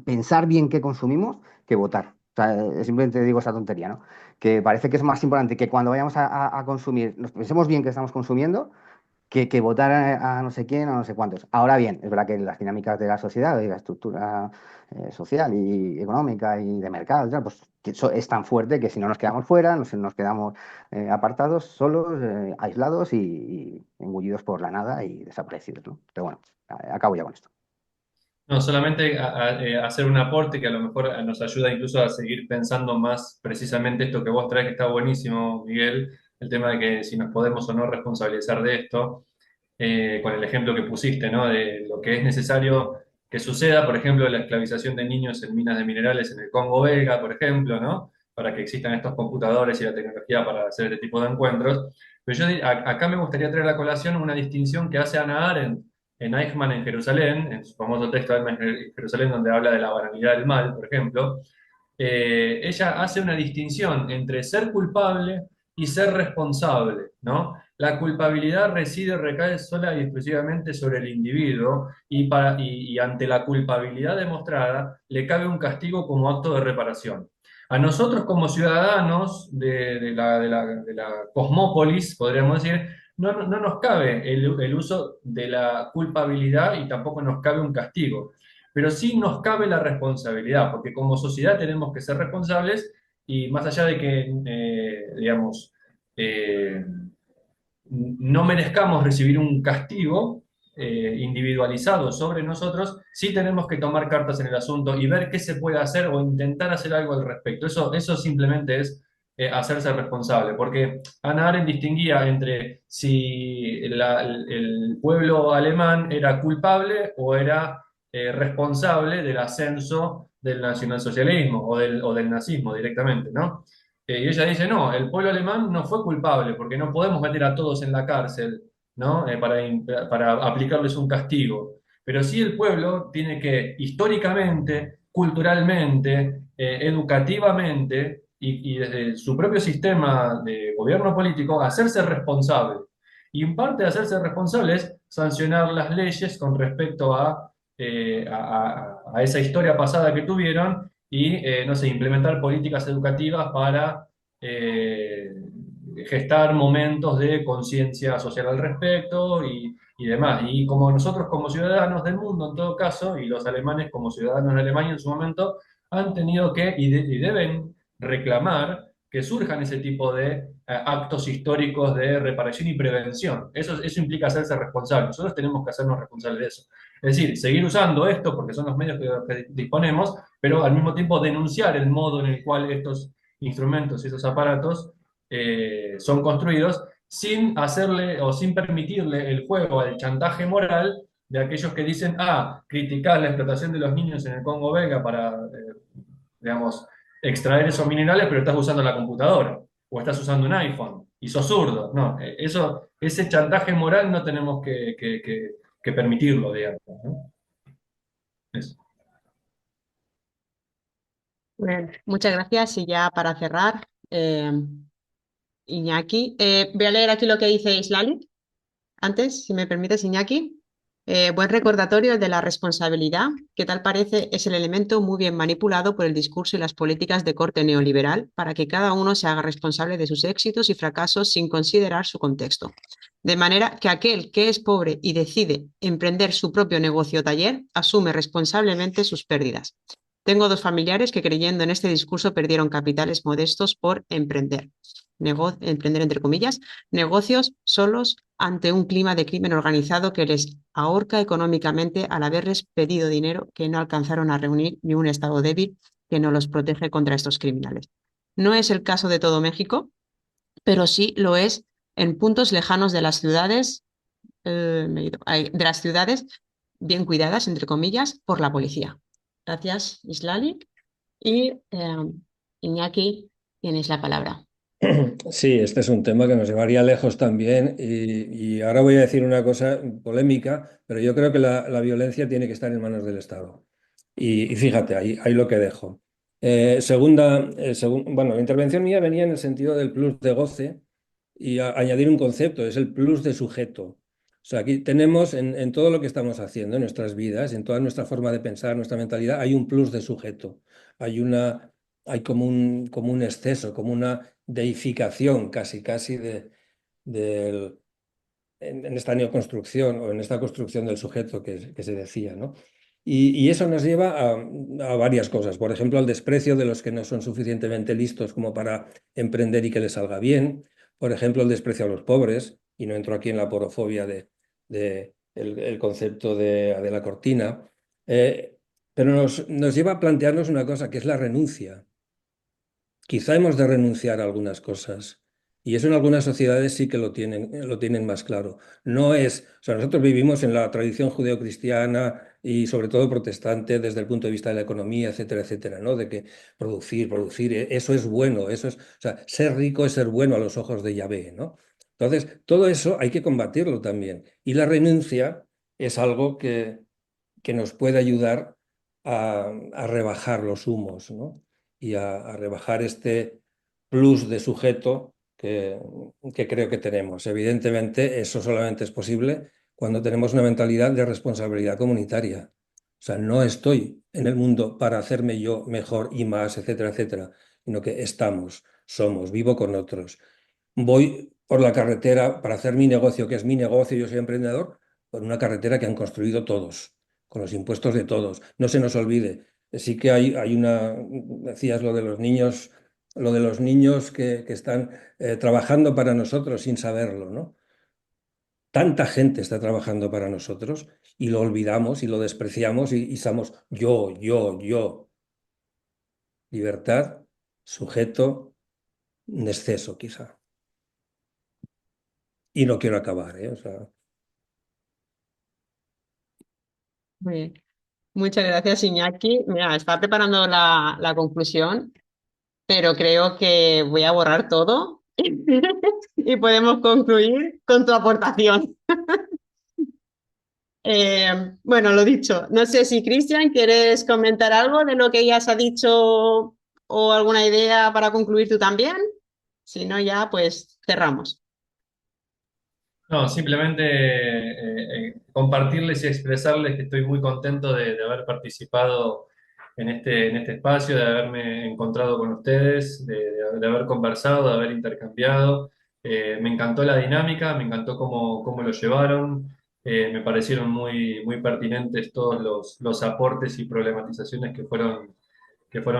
[SPEAKER 6] pensar bien qué consumimos que votar. O sea, simplemente digo esa tontería, ¿no? Que parece que es más importante que cuando vayamos a consumir, nos pensemos bien qué estamos consumiendo que votar a no sé quién o no sé cuántos. Ahora bien, es verdad que las dinámicas de la sociedad y la estructura social y económica y de mercado, y tal, pues que eso es tan fuerte que si no nos quedamos fuera, nos quedamos apartados, solos, aislados y engullidos por la nada y desaparecidos, ¿no? Pero bueno, acabo ya con esto.
[SPEAKER 2] No, solamente hacer un aporte que a lo mejor nos ayuda incluso a seguir pensando más precisamente esto que vos traes, que está buenísimo, Miguel, el tema de que si nos podemos o no responsabilizar de esto, con el ejemplo que pusiste, ¿no? De lo que es necesario que suceda, por ejemplo, la esclavización de niños en minas de minerales en el Congo belga, por ejemplo, ¿no? Para que existan estos computadores y la tecnología para hacer este tipo de encuentros. Pero acá me gustaría traer a colación una distinción que hace Hannah Arendt en Eichmann en Jerusalén, en su famoso texto Eichmann en Jerusalén, donde habla de la banalidad del mal, por ejemplo. Ella hace una distinción entre ser culpable y ser responsable, ¿no? La culpabilidad reside, recae sola y exclusivamente sobre el individuo y ante la culpabilidad demostrada le cabe un castigo como acto de reparación. A nosotros como ciudadanos de la cosmópolis, podríamos decir, no nos cabe el uso de la culpabilidad y tampoco nos cabe un castigo, pero sí nos cabe la responsabilidad, porque como sociedad tenemos que ser responsables y más allá de que, digamos, eh, no merezcamos recibir un castigo individualizado sobre nosotros, sí tenemos que tomar cartas en el asunto y ver qué se puede hacer o intentar hacer algo al respecto. Eso simplemente es hacerse responsable, porque Hannah Arendt distinguía entre si el pueblo alemán era culpable o era responsable del ascenso del nacionalsocialismo o del nazismo directamente, ¿no? Y ella dice, no, el pueblo alemán no fue culpable porque no podemos meter a todos en la cárcel, ¿no? Para aplicarles un castigo. Pero sí el pueblo tiene que históricamente, culturalmente, educativamente y desde su propio sistema de gobierno político hacerse responsable. Y en parte de hacerse responsable es sancionar las leyes con respecto a esa historia pasada que tuvieron y, no sé, implementar políticas educativas para gestar momentos de conciencia social al respecto y demás. Y como nosotros como ciudadanos del mundo, en todo caso, y los alemanes como ciudadanos de Alemania en su momento, han tenido que y deben reclamar que surjan ese tipo de actos históricos de reparación y prevención. Eso implica hacerse responsable. Nosotros tenemos que hacernos responsables de eso. Es decir, seguir usando esto porque son los medios que disponemos, pero al mismo tiempo denunciar el modo en el cual estos instrumentos y esos aparatos son construidos sin hacerle o sin permitirle el juego al chantaje moral de aquellos que dicen, criticar la explotación de los niños en el Congo belga para, digamos, extraer esos minerales, pero estás usando la computadora o estás usando un iPhone y sos zurdo. No, ese chantaje moral no tenemos que permitirlo, digamos, ¿no? Eso.
[SPEAKER 1] Bueno, muchas gracias. Y ya para cerrar, Iñaki, voy a leer aquí lo que dice Islali. Antes, si me permites, Iñaki. Buen recordatorio de la responsabilidad, que tal parece es el elemento muy bien manipulado por el discurso y las políticas de corte neoliberal para que cada uno se haga responsable de sus éxitos y fracasos sin considerar su contexto. De manera que aquel que es pobre y decide emprender su propio negocio o taller asume responsablemente sus pérdidas. Tengo dos familiares que creyendo en este discurso perdieron capitales modestos por emprender. Emprender entre comillas, negocios solos ante un clima de crimen organizado que les ahorca económicamente al haberles pedido dinero que no alcanzaron a reunir ni un Estado débil que no los protege contra estos criminales. No es el caso de todo México, pero sí lo es en puntos lejanos de las ciudades, bien cuidadas, entre comillas, por la policía. Gracias, Islali. Y Iñaki, tienes la palabra.
[SPEAKER 4] Sí, este es un tema que nos llevaría lejos también y ahora voy a decir una cosa polémica, pero yo creo que la violencia tiene que estar en manos del Estado. Y fíjate, ahí lo que dejo. Bueno, la intervención mía venía en el sentido del plus de goce y añadir un concepto, es el plus de sujeto. O sea, aquí tenemos en todo lo que estamos haciendo, en nuestras vidas, en toda nuestra forma de pensar, nuestra mentalidad, hay un plus de sujeto. Hay como un exceso, como una deificación casi en esta neoconstrucción o en esta construcción del sujeto que se decía, ¿no? Y eso nos lleva a varias cosas. Por ejemplo, al desprecio de los que no son suficientemente listos como para emprender y que les salga bien. Por ejemplo, el desprecio a los pobres, y no entro aquí en la porofobia de el concepto de la cortina. Pero nos lleva a plantearnos una cosa, que es la renuncia. Quizá hemos de renunciar a algunas cosas. Y eso en algunas sociedades sí que lo tienen más claro. No es, o sea, nosotros vivimos en la tradición judeocristiana y sobre todo protestante desde el punto de vista de la economía, etcétera, etcétera, ¿no? De que producir, eso es bueno, o sea, ser rico es ser bueno a los ojos de Yahvé, ¿no? Entonces, todo eso hay que combatirlo también. Y la renuncia es algo que nos puede ayudar a rebajar los humos, ¿no? Y a rebajar este plus de sujeto que creo que tenemos. Evidentemente, eso solamente es posible cuando tenemos una mentalidad de responsabilidad comunitaria. O sea, no estoy en el mundo para hacerme yo mejor y más, etcétera, etcétera, sino que somos, vivo con otros. Voy por la carretera para hacer mi negocio, que es mi negocio, yo soy emprendedor, por una carretera que han construido todos, con los impuestos de todos. No se nos olvide. Sí que hay decías lo de los niños que están trabajando para nosotros sin saberlo, ¿no? Tanta gente está trabajando para nosotros y lo olvidamos y lo despreciamos y somos yo. Libertad, sujeto, un exceso quizá. Y no quiero acabar, ¿eh? O sea,
[SPEAKER 1] Muy bien. Muchas gracias, Iñaki. Mira, estaba preparando la conclusión, pero creo que voy a borrar todo y podemos concluir con tu aportación. Bueno, lo dicho, no sé si Cristian, ¿quieres comentar algo de lo que ya se ha dicho o alguna idea para concluir tú también? Si no, ya pues cerramos.
[SPEAKER 2] No, simplemente compartirles y expresarles que estoy muy contento de haber participado en este espacio, de haberme encontrado con ustedes, de haber conversado, de haber intercambiado. Me encantó la dinámica, me encantó cómo lo llevaron. Me parecieron muy pertinentes todos los aportes y problematizaciones que fueron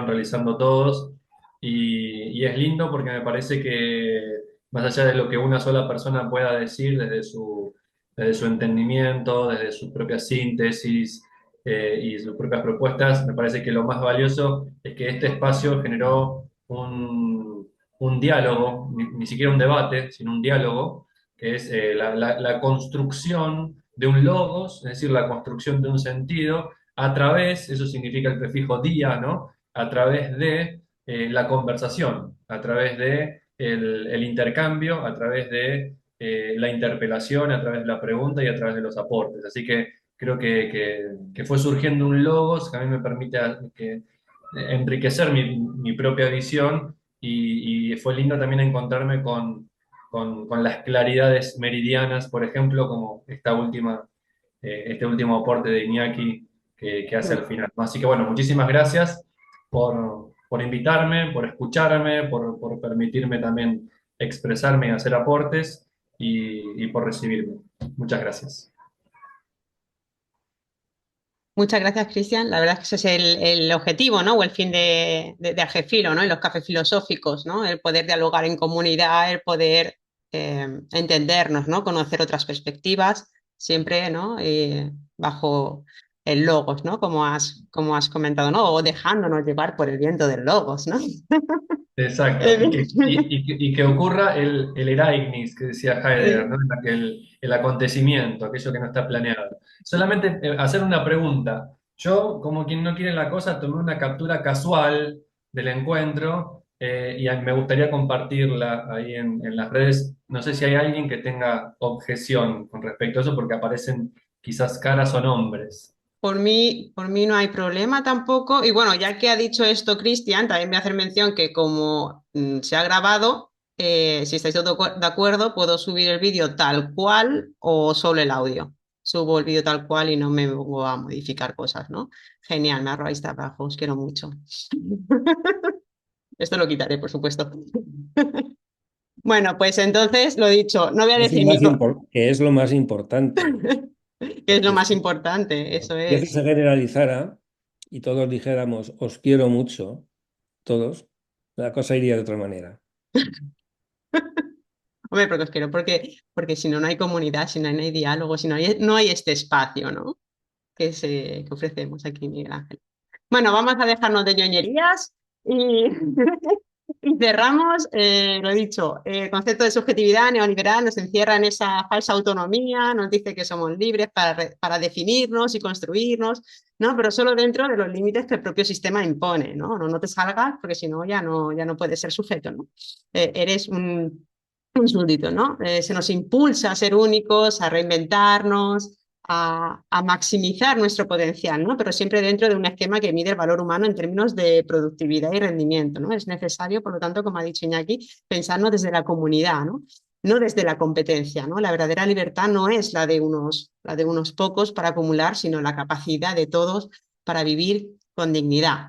[SPEAKER 2] realizando todos. Y es lindo porque me parece que más allá de lo que una sola persona pueda decir desde su entendimiento, desde sus propias síntesis y sus propias propuestas, me parece que lo más valioso es que este espacio generó un diálogo, ni siquiera un debate, sino un diálogo, que es la construcción de un logos, es decir, la construcción de un sentido a través, eso significa el prefijo día, ¿no? A través de la conversación, a través de el intercambio, a través de la interpelación, a través de la pregunta y a través de los aportes. Así que creo que fue surgiendo un logos que a mí me permite enriquecer mi propia visión y fue lindo también encontrarme con las claridades meridianas, por ejemplo, como este último aporte de Iñaki que hace al final, ¿no? Así que bueno, muchísimas gracias por invitarme, por escucharme, por permitirme también expresarme y hacer aportes y por recibirme. Muchas gracias.
[SPEAKER 1] Muchas gracias, Cristian. La verdad es que ese es el objetivo, ¿no? O el fin de Argefilo, ¿no? Y los cafés filosóficos, ¿no? El poder dialogar en comunidad, el poder entendernos, ¿no? Conocer otras perspectivas, siempre, ¿no? Bajo el logos, ¿no? Como has comentado, ¿no? O dejándonos llevar por el viento del logos, ¿no?
[SPEAKER 2] Exacto, y que ocurra el Ereignis que decía Heidegger, ¿no? El acontecimiento, aquello que no está planeado. Solamente hacer una pregunta. Yo, como quien no quiere la cosa, tomé una captura casual del encuentro me gustaría compartirla ahí en las redes. No sé si hay alguien que tenga objeción con respecto a eso, porque aparecen quizás caras o nombres.
[SPEAKER 1] Por mí no hay problema tampoco. Y bueno, ya que ha dicho esto Cristian, también voy a hacer mención que como se ha grabado, si estáis todos de acuerdo, puedo subir el vídeo tal cual o solo el audio. Subo el vídeo tal cual y no me pongo a modificar cosas, ¿no? Genial, me arrobáis de abajo, os quiero mucho. Esto lo quitaré, por supuesto. Bueno, pues entonces, lo dicho, no voy a decir
[SPEAKER 4] Que es lo más importante.
[SPEAKER 1] que es lo
[SPEAKER 4] Porque
[SPEAKER 1] más importante, eso
[SPEAKER 4] si eso
[SPEAKER 1] es.
[SPEAKER 4] se generalizara y todos dijéramos, os quiero mucho, todos, la cosa iría de otra manera.
[SPEAKER 1] Hombre, porque os quiero, porque si no, no hay comunidad, si no, no hay diálogo, si no hay este espacio, ¿no? Que ofrecemos aquí, Miguel Ángel. Bueno, vamos a dejarnos de ñoñerías y, y cerramos, lo he dicho, el concepto de subjetividad neoliberal nos encierra en esa falsa autonomía, nos dice que somos libres para definirnos y construirnos, ¿no? Pero solo dentro de los límites que el propio sistema impone, ¿no? No te salgas porque si no, ya no puedes ser sujeto, ¿no? Eres un súbdito, ¿no? Se nos impulsa a ser únicos, a reinventarnos, a maximizar nuestro potencial, ¿no? Pero siempre dentro de un esquema que mide el valor humano en términos de productividad y rendimiento, ¿no? Es necesario, por lo tanto, como ha dicho Iñaki, pensarnos desde la comunidad, ¿no? No desde la competencia, ¿no? La verdadera libertad no es la de unos pocos para acumular, sino la capacidad de todos para vivir con dignidad.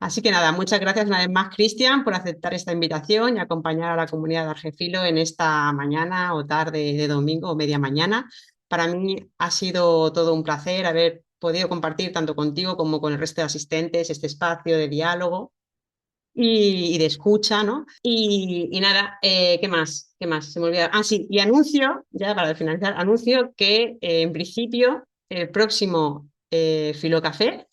[SPEAKER 1] Así que nada, muchas gracias una vez más, Cristian, por aceptar esta invitación y acompañar a la comunidad de Argefilo en esta mañana o tarde de domingo o media mañana. Para mí ha sido todo un placer haber podido compartir tanto contigo como con el resto de asistentes este espacio de diálogo y de escucha, ¿no? Y nada, ¿qué más? ¿Qué más? Se me olvidó. Ah, sí, y anuncio, ya para finalizar, anuncio que en principio el próximo Filocafé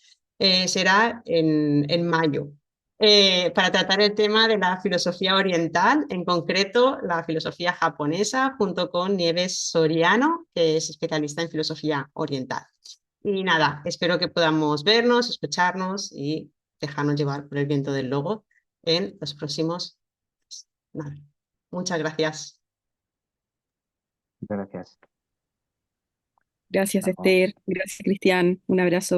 [SPEAKER 1] será en mayo. Para tratar el tema de la filosofía oriental, en concreto la filosofía japonesa, junto con Nieves Soriano, que es especialista en filosofía oriental. Y nada, espero que podamos vernos, escucharnos y dejarnos llevar por el viento del logo en los próximos. Nada. Muchas gracias.
[SPEAKER 6] Muchas gracias.
[SPEAKER 9] Gracias,
[SPEAKER 6] Hasta luego.
[SPEAKER 9] Esther. Gracias, Cristian. Un abrazo.